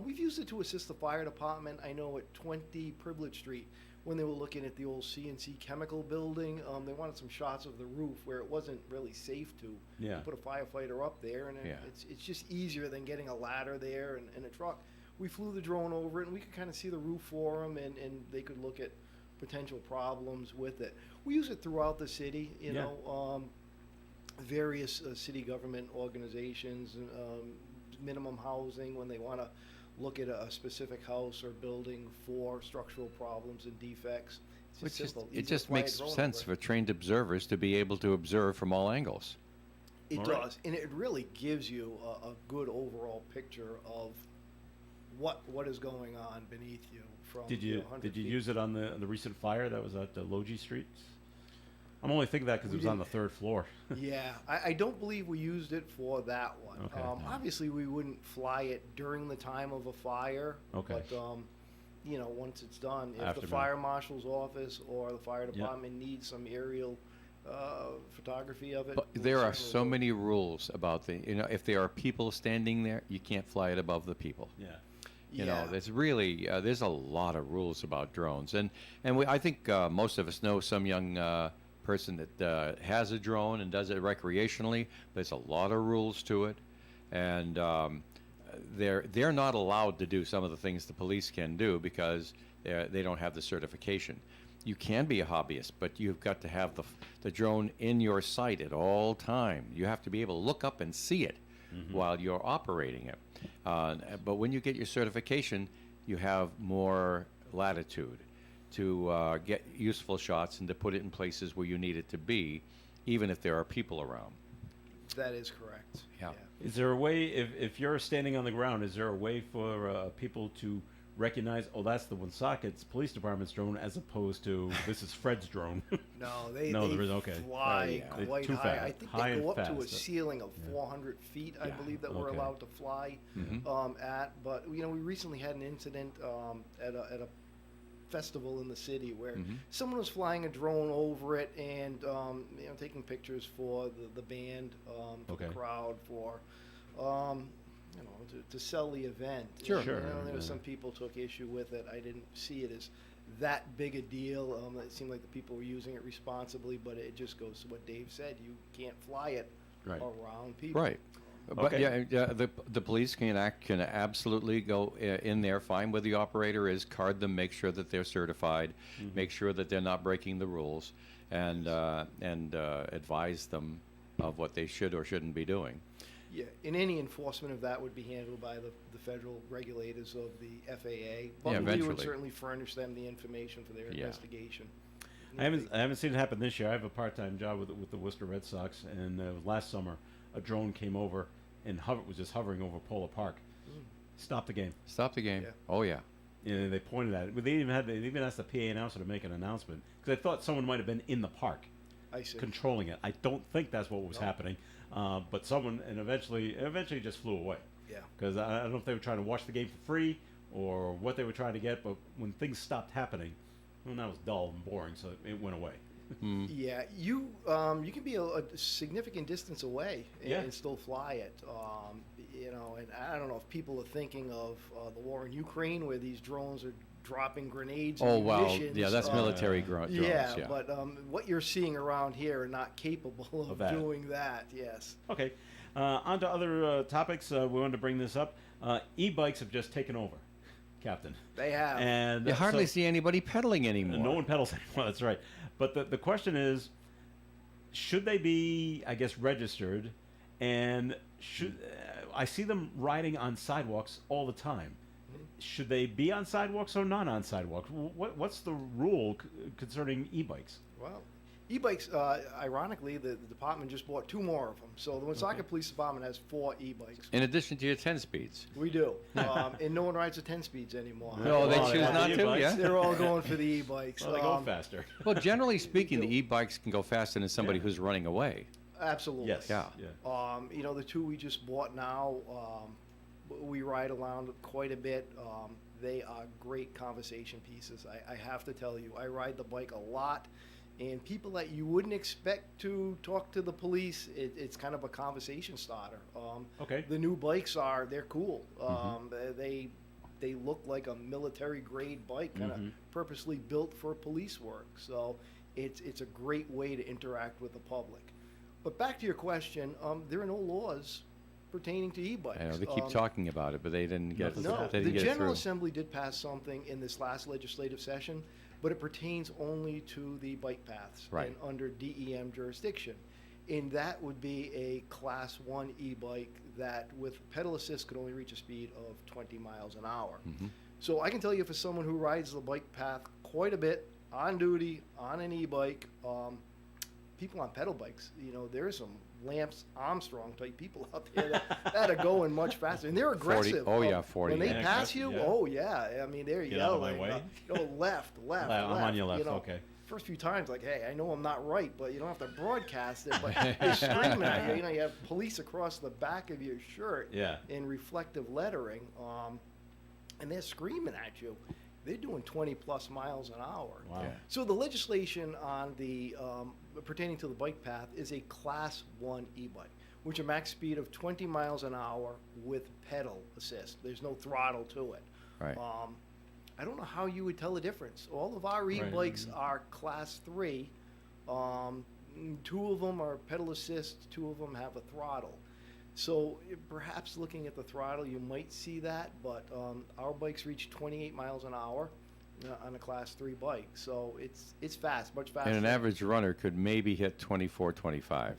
We've used it to assist the fire department. I know at 20 Privilege Street, when they were looking at the old CNC chemical building, they wanted some shots of the roof where it wasn't really safe to Yeah. put a firefighter up there, and Yeah. it's just easier than getting a ladder there and a truck. We flew the drone over it, and we could kind of see the roof for them, and they could look at potential problems with it. We use it throughout the city, Yeah. Various city government organizations, minimum housing, when they want to look at a specific house or building for structural problems and defects. It's Which just simple. it Easy to just fly a makes drone sense over. for trained observers to be able to observe from all angles. It All right. does, and it really gives you a good overall picture of what is going on beneath you. From Did you 100 did you feet. use it on the recent fire that was at Logie Street? I'm only thinking that because it We was on the didn't- 3rd floor. Yeah, I don't believe we used it for that one. Okay. Obviously, we wouldn't fly it during the time of a fire. Okay. But once it's done, if Aftermath. the fire marshal's office or the fire Yeah. department needs some aerial photography of it, But we there are certainly so will. many rules about if there are people standing there, you can't fly it above the people. Yeah. You know, there's really there's a lot of rules about drones, and I think most of us know some young person that has a drone and does it recreationally. There's a lot of rules to it, and they're not allowed to do some of the things the police can do because they don't have the certification. You can be a hobbyist, but you've got to have the drone in your sight at all time. You have to be able to look up and see it while you're operating it. But when you get your certification, you have more latitude to get useful shots and to put it in places where you need it to be, even if there are people around. That is correct. Yeah. Is there a way, if you're standing on the ground, is there a way for people to recognize, oh, that's the Woonsocket's police department's drone, as opposed to this is Fred's drone. No, they there is, okay. fly They're quite too high. fast, I think high they go and up to a fast. ceiling of 400 feet, I believe, that we're okay. allowed to fly at. But we recently had an incident at a festival in the city where someone was flying a drone over it and taking pictures for the band, for Okay. the crowd, for to sell the event. Sure. And, Sure. there was some people took issue with it. I didn't see it as that big a deal. It seemed like the people were using it responsibly, but it just goes to what Dave said. You can't fly it Right. around people. Right. But Okay. the police can absolutely go in there, find where the operator is, card them, make sure that they're certified, make sure that they're not breaking the rules, and advise them of what they should or shouldn't be doing. Yeah, and any enforcement of that would be handled by the federal regulators of the FAA. But Yeah, we would eventually. certainly furnish them the information for their Yeah. investigation. I haven't seen it happen this year. I have a part-time job with the Worcester Red Sox, and last summer a drone came over and was just hovering over Polo Park. Stopped the game. Stop the game. Yeah. Oh, yeah. And they pointed at it. But they even asked the PA announcer to make an announcement because they thought someone might have been in the park I see. controlling it. I don't think that's what was happening, but someone and eventually it just flew away. Yeah. Because I don't know if they were trying to watch the game for free or what they were trying to get, but when things stopped happening, well, that was dull and boring, so it went away. Yeah, you can be a significant distance away Yeah. and still fly it. And I don't know if people are thinking of the war in Ukraine where these drones are dropping grenades. Oh, and wow. munitions. Yeah, that's military drones. Yeah, but what you're seeing around here are not capable of that. doing that. Yes. Okay, on to other topics. We wanted to bring this up. E-bikes have just taken over, Captain. They have. And You hardly so- see anybody pedaling anymore. No one pedals anymore. That's right. But the question is, should they be, I guess, registered? And should I see them riding on sidewalks all the time? Should they be on sidewalks or not on sidewalks? What's the rule concerning e-bikes? Well, e-bikes, ironically, the department just bought 2 more of them. So the Woonsocket Police Department has 4 e-bikes. In addition to your 10 speeds. We do. And no one rides the 10 speeds anymore. No, they Well, choose got not the to, e-bikes. yeah? They're all going for the e-bikes. Well, they go faster. Well, generally speaking, the e-bikes can go faster than somebody who's running away. Absolutely. Yes. Yeah. The 2 we just bought now, we ride around quite a bit. They are great conversation pieces. I have to tell you, I ride the bike a lot. And people that you wouldn't expect to talk to the police, it's kind of a conversation starter. Okay. The new bikes they're cool. They look like a military grade bike, kind of purposely built for police work. So it's a great way to interact with the public. But back to your question, there are no laws pertaining to e-bikes. I know, they keep talking about it, but they didn't get, No, they the didn't get it General through. Assembly did pass something in this last legislative session, but it pertains only to the bike paths Right. and under DEM jurisdiction. And that would be a Class 1 e-bike that with pedal assist could only reach a speed of 20 miles an hour. So I can tell you for someone who rides the bike path quite a bit, on duty, on an e-bike, people on pedal bikes, there are some Lance Armstrong type people out there that are going much faster, and they're 40 aggressive. oh, yeah, 40, When they yeah. pass you, Yeah. oh yeah, I mean they're Get out of my yelling. way. Left. I'm on your left, you know. okay. First few times, like, hey, I know I'm not right, but you don't have to broadcast it. But they're screaming at you. You have police across the back of your shirt Yeah. in reflective lettering, and they're screaming at you. They're doing 20 plus miles an hour. Wow. Yeah. So the legislation on the pertaining to the bike path is a Class 1 e-bike, which a max speed of 20 miles an hour with pedal assist. There's no throttle to it. Right. I don't know how you would tell the difference. All of our e-bikes are Class 3. 2 of them are pedal assist. 2 of them have a throttle. So perhaps looking at the throttle, you might see that, but our bikes reach 28 miles an hour on a Class 3 bike. So it's fast, much faster. And an average runner could maybe hit 24, 25.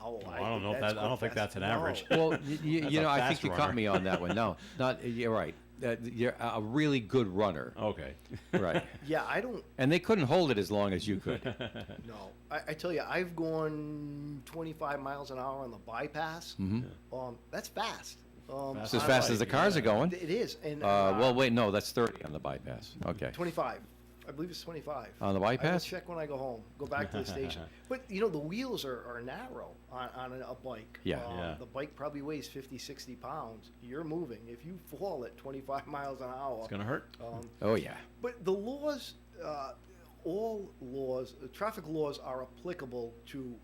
Oh, I don't know if that. I don't think that's an average. Well, That's you a know, I fast think you runner. caught me on that one. No, not, you're right. You're a really good runner. Okay. Right. Yeah, I don't And they couldn't hold it as long as you could. know. I tell you, I've gone 25 miles an hour on the bypass. That's fast It's as fast as the cars are going. It is. And Well, wait, no, that's 30 on the bypass. Okay. 25. I believe it's 25. On the I will bypass? check when I go home. Go back to the station. But, you know, the wheels are narrow on a bike. Yeah. Yeah. The bike probably weighs 50, 60 pounds. You're moving. If you fall at 25 miles an hour. It's going to hurt. Oh, yeah. But the laws, all laws, traffic laws are applicable to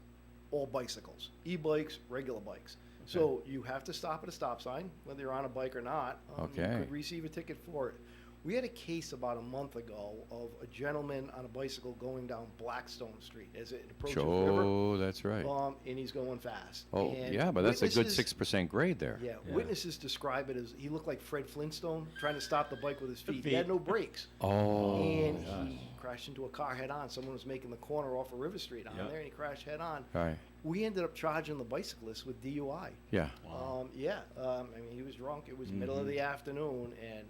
all bicycles, e-bikes, regular bikes. So you have to stop at a stop sign, whether you're on a bike or not. You Okay. could receive a ticket for it. We had a case about a month ago of a gentleman on a bicycle going down Blackstone Street as it approaches the river. Sure, that's right. And he's going fast. Oh, And yeah, but that's a good witnesses- 6% grade there. Yeah, Yeah. witnesses describe it as he looked like Fred Flintstone trying to stop the bike with his feet. He feet. had no brakes. Oh, And he crashed into a car head on. Someone was making the corner off of River Street on Yep. there, and he crashed head on. right. We ended up charging the bicyclist with DUI. Yeah. Wow. I mean, he was drunk. It was middle of the afternoon, and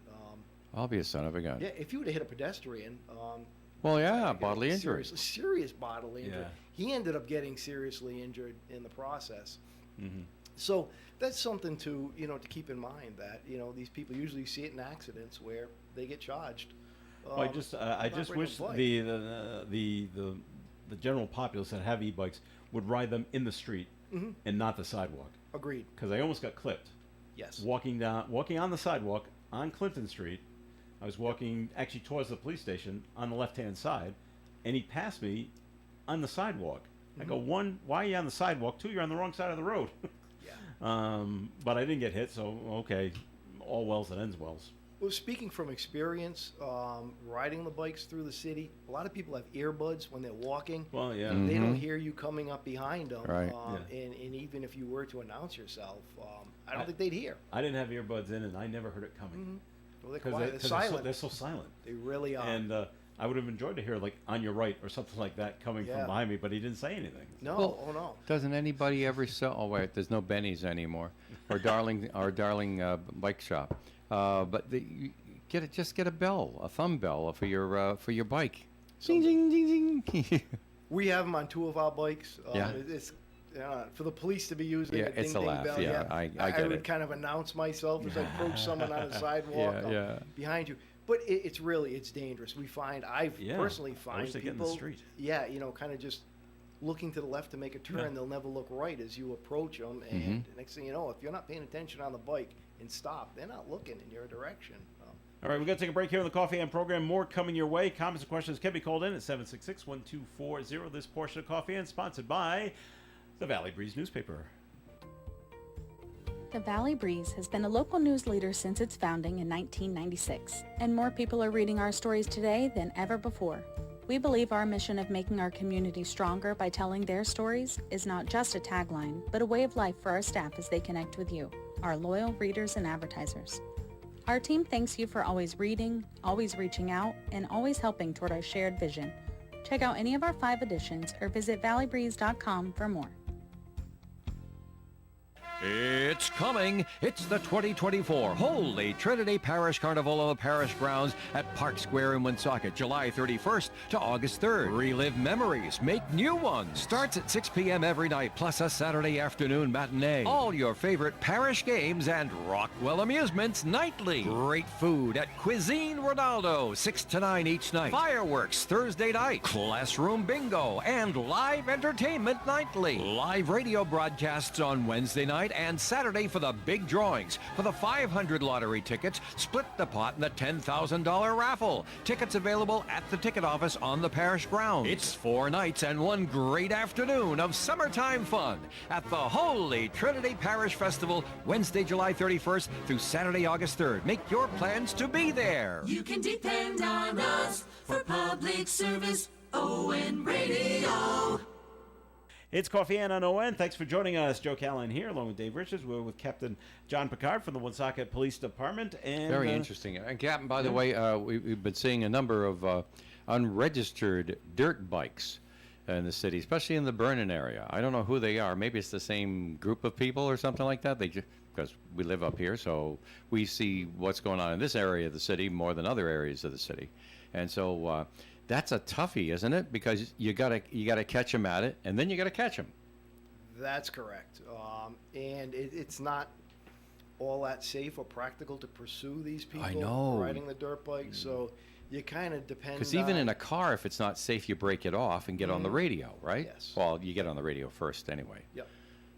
I'll be a son of a gun. yeah, if you would have hit a pedestrian, Well, yeah, like, bodily injury. serious bodily injury. Yeah. He ended up getting seriously injured in the process. Mhm. So that's something to to keep in mind that these people usually see it in accidents where they get charged. Well, I just riding a wish bike. the general populace that have e-bikes would ride them in the street Mhm. and not the sidewalk. Agreed. Because I almost got clipped Yes. walking on the sidewalk on Clinton Street. I was walking actually towards the police station on the left-hand side, and he passed me on the sidewalk. I go, one, why are you on the sidewalk? Two, you're on the wrong side of the road. Yeah. But I didn't get hit, so okay, all wells that ends wells. Well, speaking from experience, riding the bikes through the city, a lot of people have earbuds when they're walking. Well, yeah. They don't hear you coming up behind them. Right. And even if you were to announce yourself, I don't I- think they'd hear. I didn't have earbuds in, and I never heard it coming. Well, they're Because quiet. They're silent. they're so silent. They really are. And I would have enjoyed to hear, like, on your right or something like that coming Yeah. from behind me, but he didn't say anything. no, Well- oh no. Doesn't anybody ever sell? Oh wait, there's no Benny's anymore, or darling bike shop. But just get a bell, a thumb bell for your bike. Ding ding ding ding. We have them on two of our bikes. Yeah. It's for the police to be using Yeah, a it's ding a ding laugh. bell. Yeah, I get would it. kind of announce myself as I approach someone on the sidewalk Yeah. behind you. But it's dangerous. We find Yeah. personally I find wish they people get in the street. Yeah, kind of just looking to the left to make a turn. Yeah. They'll never look right as you approach them, and next thing you know, if you're not paying attention on the bike and stop, they're not looking in your direction. All right, we're going to take a break here on the Coffee and program. More coming your way. Comments and questions can be called in at 766-1240. This portion of Coffee and sponsored by the Valley Breeze newspaper. The Valley Breeze has been a local news leader since its founding in 1996, and more people are reading our stories today than ever before. We believe our mission of making our community stronger by telling their stories is not just a tagline, but a way of life for our staff as they connect with you, our loyal readers and advertisers. Our team thanks you for always reading, always reaching out, and always helping toward our shared vision. Check out any of our 5 editions or visit valleybreeze.com for more. It's coming. It's the 2024 Holy Trinity Parish Carnival on the Parish grounds at Park Square in Woonsocket, July 31st to August 3rd. Relive memories, make new ones. Starts at 6 p.m. every night, plus a Saturday afternoon matinee. All your favorite parish games and Rockwell amusements nightly. Great food at Cuisine Ronaldo, 6 to 9 each night. Fireworks Thursday night, classroom bingo, and live entertainment nightly. Live radio broadcasts on Wednesday night and Saturday for the big drawings. For the 500 lottery tickets, split the pot in the $10,000 raffle. Tickets available at the ticket office on the parish grounds. It's 4 nights and 1 great afternoon of summertime fun at the Holy Trinity Parish Festival, Wednesday, July 31st through Saturday, August 3rd. Make your plans to be there. You can depend on us for public service. ON Radio. It's Coffee and on ON. Thanks for joining us. Joe Callan here, along with Dave Richards. We're with Captain John Picard from the Woonsocket Police Department. And Very interesting. And Captain, by the way, we've been seeing a number of unregistered dirt bikes in the city, especially in the Vernon area. I don't know who they are. Maybe it's the same group of people or something like that. Because we live up here, so we see what's going on in this area of the city more than other areas of the city. And so that's a toughie, isn't it? Because you gotta catch them at it, and then you gotta catch them. That's correct. And it's not. all that safe or practical to pursue these people I know. riding the dirt bikes. So you kind of depend. Because even on, in a car, if it's not safe, you break it off and get on the radio, right? Yes. Well, you get on the radio first anyway. Yep.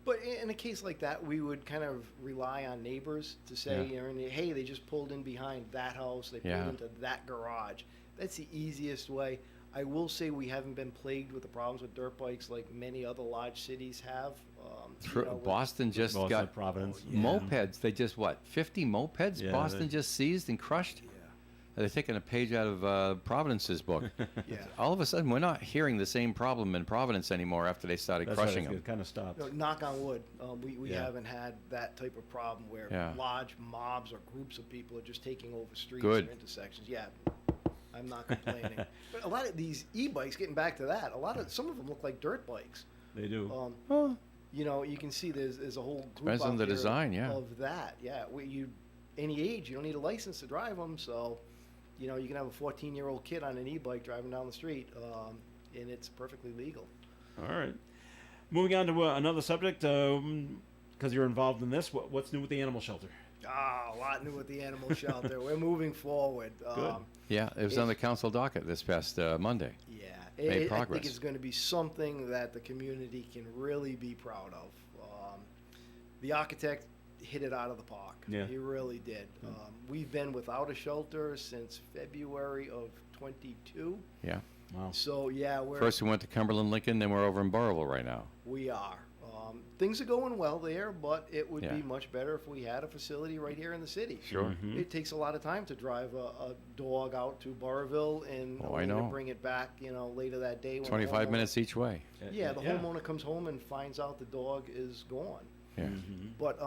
But in a case like that, we would kind of rely on neighbors to say, Yeah. hey, they just pulled in behind that house, they pulled Yeah. into that garage. That's the easiest way. I will say we haven't been plagued with the problems with dirt bikes like many other large cities have. With- Boston just Boston, got Providence. mopeds. They just, 50 mopeds Yeah, Boston they- just seized and crushed? Yeah. They're taking a page out of Providence's book. Yeah. All of a sudden, we're not hearing the same problem in Providence anymore after they started That's crushing right, them. it kind of stopped. Knock on wood, we Yeah. haven't had that type of problem where Yeah. large mobs or groups of people are just taking over streets Good. or intersections. Yeah, I'm not complaining. But a lot of these e-bikes, getting back to that, some of them look like dirt bikes. They do. You can see there's a whole group Depends out on the there design, yeah. of that. Yeah, any age, you don't need a license to drive them, so you can have a 14-year-old kid on an e-bike driving down the street, and it's perfectly legal. All right. Moving on to another subject, because you're involved in this. What's new with the animal shelter? A lot new with the animal shelter. We're moving forward. Good. Yeah, it was on the council docket this past Monday. Yeah, Made I progress. think it's going to be something that the community can really be proud of. The architect hit it out of the park. Yeah. He really did. We've been without a shelter since February of 22. Yeah. Wow. So yeah, First we went to Cumberland Lincoln, then we're over in Burrillville right now. we are. Things are going well there, but it would Yeah. be much better if we had a facility right here in the city. Sure. Mhm. It takes a lot of time to drive a dog out to Burrillville and Oh, I only to know. bring it back, later that day. When the 25 homeowner- minutes each way. Yeah, the homeowner comes home and finds out the dog is gone. Yeah. But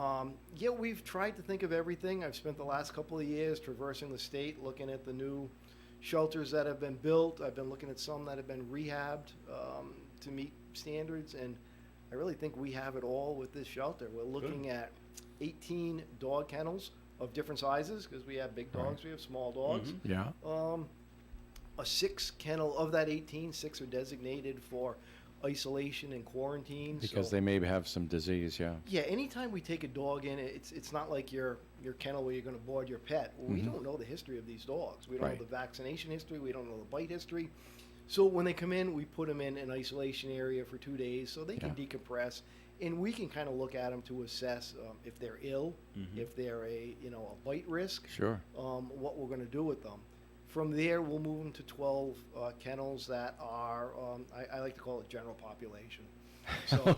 we've tried to think of everything. I've spent the last couple of years traversing the state, looking at the new shelters that have been built. I've been looking at some that have been rehabbed to meet standards, and I really think we have it all with this shelter. We're looking at 18 dog kennels of different sizes, because we have big dogs, we have small dogs. Yeah. A 6 kennel of that 18, 6 are designated for isolation and quarantine. Because so- they may have some disease, yeah. Yeah, anytime we take a dog in, it's not like your kennel where you're going to board your pet. We don't know the history of these dogs. We don't Right. know the vaccination history. We don't know the bite history. So when they come in, we put them in an isolation area for 2 days so they can decompress, and we can kind of look at them to assess if they're ill, if they're a bite risk, Sure. what we're going to do with them. From there, we'll move them to 12 kennels that are, I like to call it general population. So,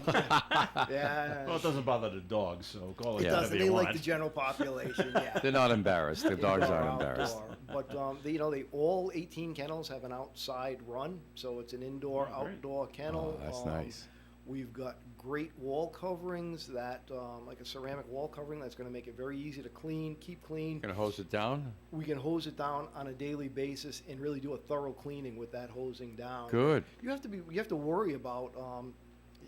yeah. Well, it doesn't bother the dogs, so call it It whatever doesn't. you They want. like the general population, yeah. They're not embarrassed. The dogs Indoor, aren't embarrassed. outdoor. But they all 18 kennels have an outside run, so it's an indoor Oh, great. outdoor kennel. Oh, that's nice. We've got great wall coverings that, like a ceramic wall covering that's going to make it very easy to keep clean. Gonna hose it down? We can hose it down on a daily basis and really do a thorough cleaning with that hosing down. Good. You have to worry about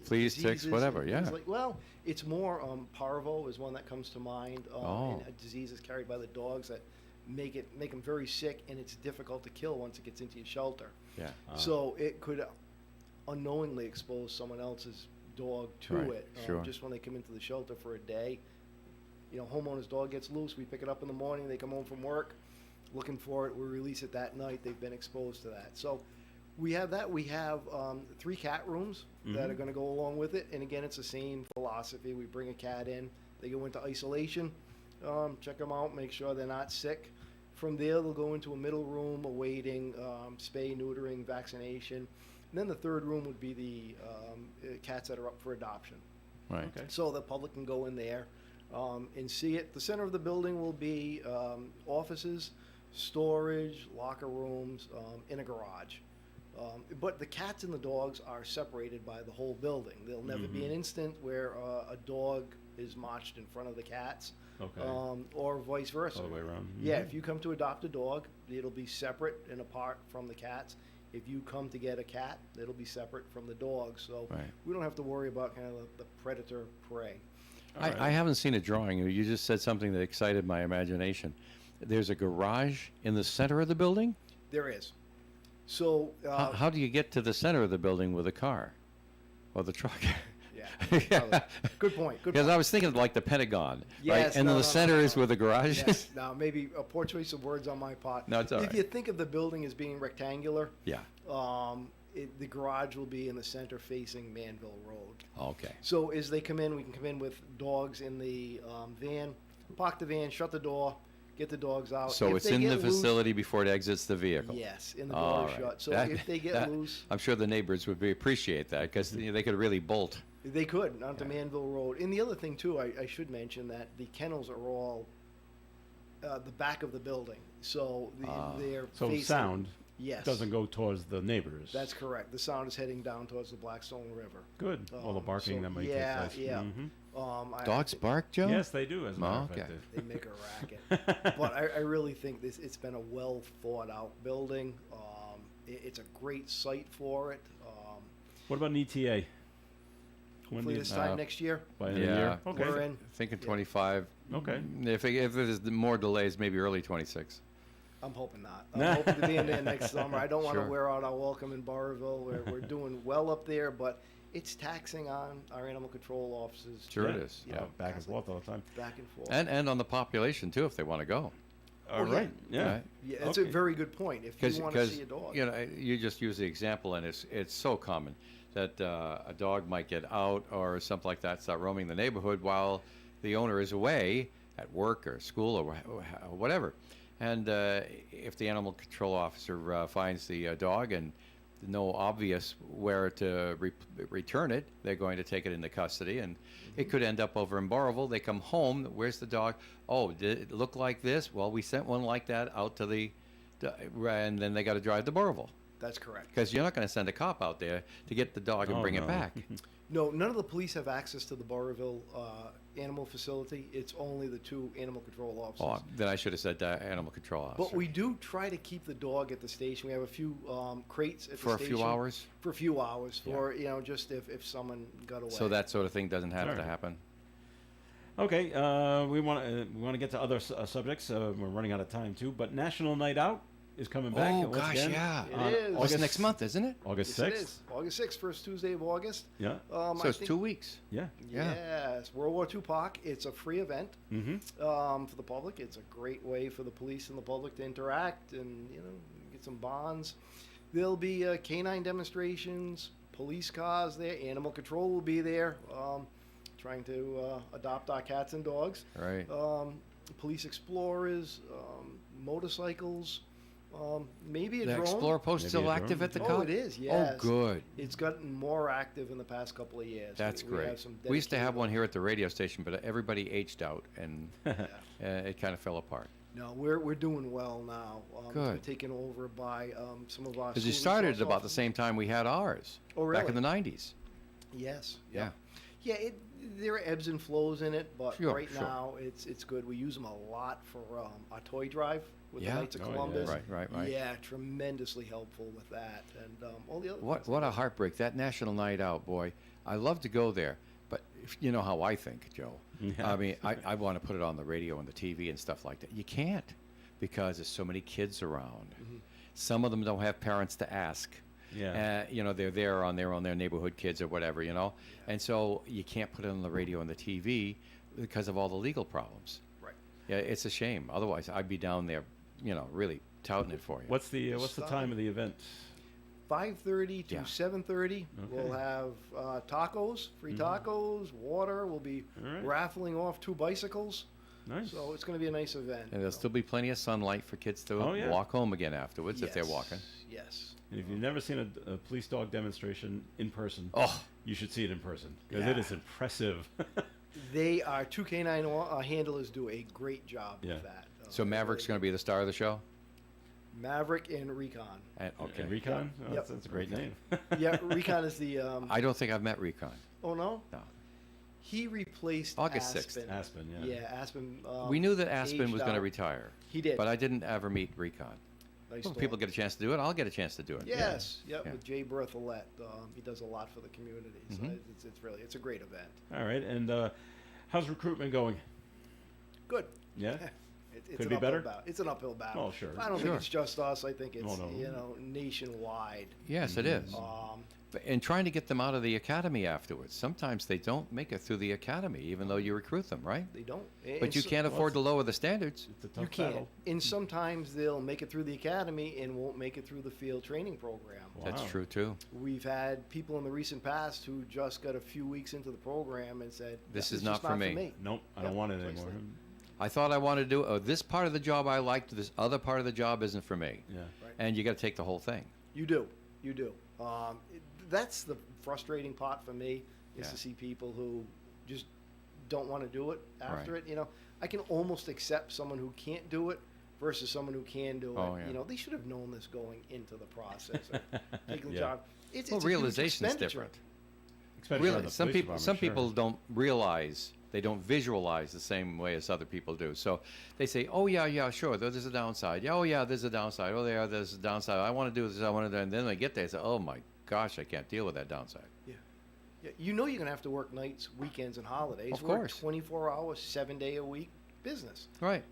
Fleas, ticks, diseases whatever, and things yeah. well, it's more parvo is one that comes to mind. Oh. And diseases carried by the dogs that make them very sick, and it's difficult to kill once it gets into your shelter. Yeah. So it could unknowingly expose someone else's dog to Right, it sure. just when they come into the shelter for a day. Homeowner's dog gets loose. We pick it up in the morning. They come home from work looking for it. We release it that night. They've been exposed to that. So we have that. We have 3 cat rooms that are going to go along with it. And again, it's the same philosophy. We bring a cat in. They go into isolation, check them out, make sure they're not sick. From there, they'll go into a middle room awaiting spay, neutering, vaccination. And then the third room would be the cats that are up for adoption. Right. Okay. So the public can go in there and see it. The center of the building will be offices, storage, locker rooms, in a garage. But the cats and the dogs are separated by the whole building. There'll never be an instant where a dog is marched in front of the cats, Okay. or vice versa. All the way around. Yeah, if you come to adopt a dog, it'll be separate and apart from the cats. If you come to get a cat, it'll be separate from the dog. So Right. we don't have to worry about kind of the predator prey. I haven't seen a drawing. You just said something that excited my imagination. There's a garage in the center of the building? There is. So How do you get to the center of the building with a car? Or the truck? yeah, Yeah. Good point. Good Because point. I was thinking like the Pentagon, Yes, right? And no, then no, the center no, is no. where the garage Yes. is. Now, maybe a poor choice of words on my part. No, it's all If right. you think of the building as being rectangular, Yeah. the garage will be in the center facing Manville Road. Okay. So as they come in, we can come in with dogs in the van, park the van, shut the door, get the dogs out. So If it's they in the get loose- facility before it exits the vehicle. Yes, in the All door right. shut. So That- if they get that- loose, I'm sure the neighbors would appreciate that because they could really bolt. they could onto Manville Road. And the other thing too, I should mention that the kennels are all the back of the building, so they're So facing, sound Yes, doesn't go towards the neighbors. That's correct. The sound is heading down towards the Blackstone River. good. All the barking so- that might yeah, take place. yeah. Mhm. Dogs bark, Joe? Yes, they do. As a matter of okay. fact, They make a racket. But I really think it's been a well thought out building. It's a great site for it. What about an ETA? When Hopefully do you- this time next year. by end of the Yeah. year? Okay. We're in. Thinking 25. Okay. If there's more delays, maybe early 26. I'm hoping not. I'm hoping to be in there next summer. I don't want to Sure. wear out our welcome in Burrville. We're doing well up there, but it's taxing on our animal control officers. Sure it Yeah. is. Yeah, Yeah. back and forth all the time. Back and forth. And on the population too, if they want to go. All yeah. right. Yeah. Right? Yeah, it's Okay. a very good point. If you want to see a dog. you know, you just use the example, and it's so common that a dog might get out or something like that, start roaming the neighborhood while the owner is away at work or school or whatever. And if the animal control officer finds the dog and no obvious where to return it, they're going to take it into custody, and it could end up over in Burrville. They come home. Where's the dog? Oh, did it look like this? Well, we sent one like that out to and then they got to drive to Burrville That's correct. because you're not going to send a cop out there to get the dog and Oh, bring no. it back. No, none of the police have access to the Burrville animal facility. It's only the two animal control officers. Oh, then I should have said animal control officer. But we do try to keep the dog at the station. We have a few crates at For the a station. few hours? For a few hours. Yeah. For, just if someone got away. So that sort of thing doesn't have to Alright. happen. Okay. We want to get to other subjects. We're running out of time too. But National Night Out is coming back. Oh once gosh, again yeah. It on is. It's August next month, isn't it? August Yes, it 6th. is. August 6th, first Tuesday of August. Yeah. I So it's think- 2 weeks. Yeah. Yeah. Yes, World War II Park. It's a free event Mm-hmm. for the public. It's a great way for the police and the public to interact and get some bonds. There'll be canine demonstrations, police cars there, animal control will be there, trying to adopt our cats and dogs. Right. Police explorers, motorcycles, maybe a The drone. Explorer Post Maybe still a active drone. at the Oh, cop? it is, yes. Oh, good. It's gotten more active in the past couple of years. That's We great. have some We used to have dedicated- one here at the radio station, but everybody aged out and it kind of fell apart. No, we're doing well now. It's been Good. taken over by some of our. Because you school started resource at about the officers. same time we had ours. Oh, Back in the really? 90s. Yes. Yeah. Yeah. There are ebbs and flows in it, but Sure, right sure. now it's good. We use them a lot for our toy drive with Yeah. the Knights of Oh, yeah. Columbus. Right. Yeah, tremendously helpful with that, and all the other. What a heartbreak. That National Night Out, boy. I love to go there, but you know how I think, Joe. Yeah. I mean, I want to put it on the radio and the TV and stuff like that. You can't because there's so many kids around. Some of them don't have parents to ask. Yeah. They're there on their own, their neighborhood kids or whatever, And so you can't put it on the radio and the TV because of all the legal problems. Right. Yeah, it's a shame. Otherwise, I'd be down there, really touting it for you. What's the time of the event? 5:30 to Yeah. 7:30. We'll Okay. have tacos, free tacos, water. We'll be All right. raffling off 2 bicycles. Nice. So it's going to be a nice event. And there'll still be plenty of sunlight for kids to Oh, yeah. walk home again afterwards if they're Yes, walking. Yes. And if you've never seen a police dog demonstration in person, Oh, you should see it in person because it Yeah. is impressive. They are 2 canine handlers do a great job Yeah. with that. so Maverick's going to be the star of the show? Maverick and Recon. And, okay. And Recon? Oh, Yep. that's a great name. Yeah, Recon is the. I don't think I've met Recon. Oh no. No. He replaced August 6th. Aspen. Aspen, yeah. Yeah, Aspen. We knew that Aspen aged was going to out. retire, He did. but I didn't ever meet Recon. Nice Well, dog. people get a chance to do it. I'll get a chance to do it. Yes. Yep. Yeah. With Jay Berthollet, he does a lot for the community. So Mhm. it's a great event. All right. And how's recruitment going? Good. Yeah. Could an be uphill better? battle. It's an uphill battle. Oh, sure. I don't Sure. think it's just us. I think it's No, no. nationwide. Yes, it is. Um, And trying to get them out of the academy afterwards. Sometimes they don't make it through the academy, even though you recruit them, right? they don't. But you can't afford to lower the standards. It's a tough You can't. battle. And sometimes they'll make it through the academy and won't make it through the field training program. That's Wow. true, too. We've had people in the recent past who just got a few weeks into the program and said, This is is not just for me." Nope, I don't Yep, want it precisely. anymore. I thought I wanted to do this part of the job I liked, this other part of the job isn't for me. Yeah. Right. And you got to take the whole thing. You do. You do. That's the frustrating part for me is Yeah. to see people who just don't want to do it after Right. it. I can almost accept someone who can't do it versus someone who can do Oh, it. yeah. They should have known this going into the process of taking the Yeah. job. It's Well, a huge realization's expenditure. different. Especially on Really, the some police people department, sure. don't realize, they don't visualize the same way as other people do. So they say, "Oh yeah, sure, there's a downside. Yeah, oh yeah, there's a downside. Oh yeah, there's a downside. I want to do this. I want to do." And then they get there and say, "Oh my gosh, I can't deal with that downside." Yeah, you're going to have to work nights, weekends, and holidays. Of We're course. 24 hours, 7-day-a-week business. Right.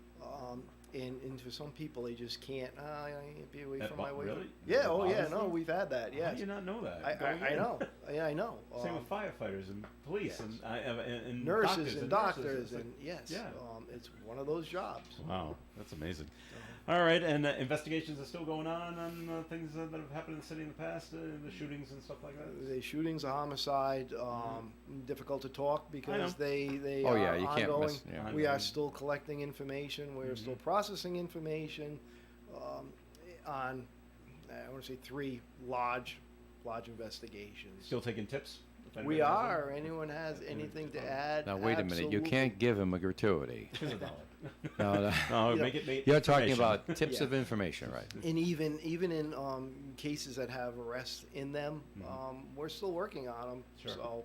And for some people, they just can't. I can't be away That from my wife. really? Yeah. That Oh, yeah. bothers No, them? we've had that. How Yes. do you not know that? I Going I in. know. Yeah, I know. Same with firefighters and police yes. and Nurses and doctors It's like- and yes. yeah. It's one of those jobs. Wow, that's amazing. All right, and investigations are still going on things that have happened in the city in the past, the shootings and stuff like that. The shootings, a homicide, difficult to talk because they Oh, are yeah, you can't ongoing. miss- yeah. We are still collecting information. We're still processing information on, I want to say, 3 large investigations. Still taking tips. if We anybody has are. Anyone has anything to add? Now wait a minute. You absolutely. can't give him a gratuity. them. Here's a dollar. No, no. No, Yeah. make it. You're talking information. about tips Yeah. of information, right? And even in cases that have arrests in them, we're still working on them. Sure. So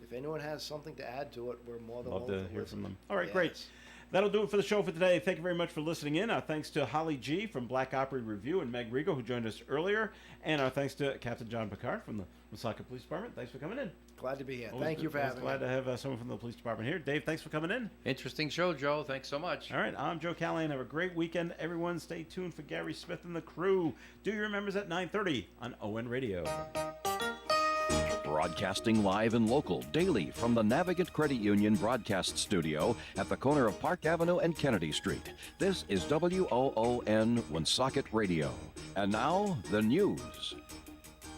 if anyone has something to add to it, we're more than Love willing to hear listen. from them. All right, great. Yes. That'll do it for the show for today. Thank you very much for listening in. Our thanks to Holly G. from Black Opry Review and Meg Rigo, who joined us earlier. And our thanks to Captain John Picard from the Woonsocket Police Department. Thanks for coming in. Glad to be here. Always Thank you for always having glad me. to have someone from the police department here. Dave, thanks for coming in. Interesting show, Joe. Thanks so much. All right, I'm Joe Callahan. Have a great weekend, everyone. Stay tuned for Gary Smith and the crew. Do your members at 9:30 on ON Radio. Broadcasting live and local daily from the Navigant Credit Union broadcast studio at the corner of Park Avenue and Kennedy Street. This is WOON Woonsocket Radio. And now, the news.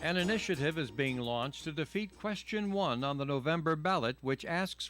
An initiative is being launched to defeat Question 1 on the November ballot, which asks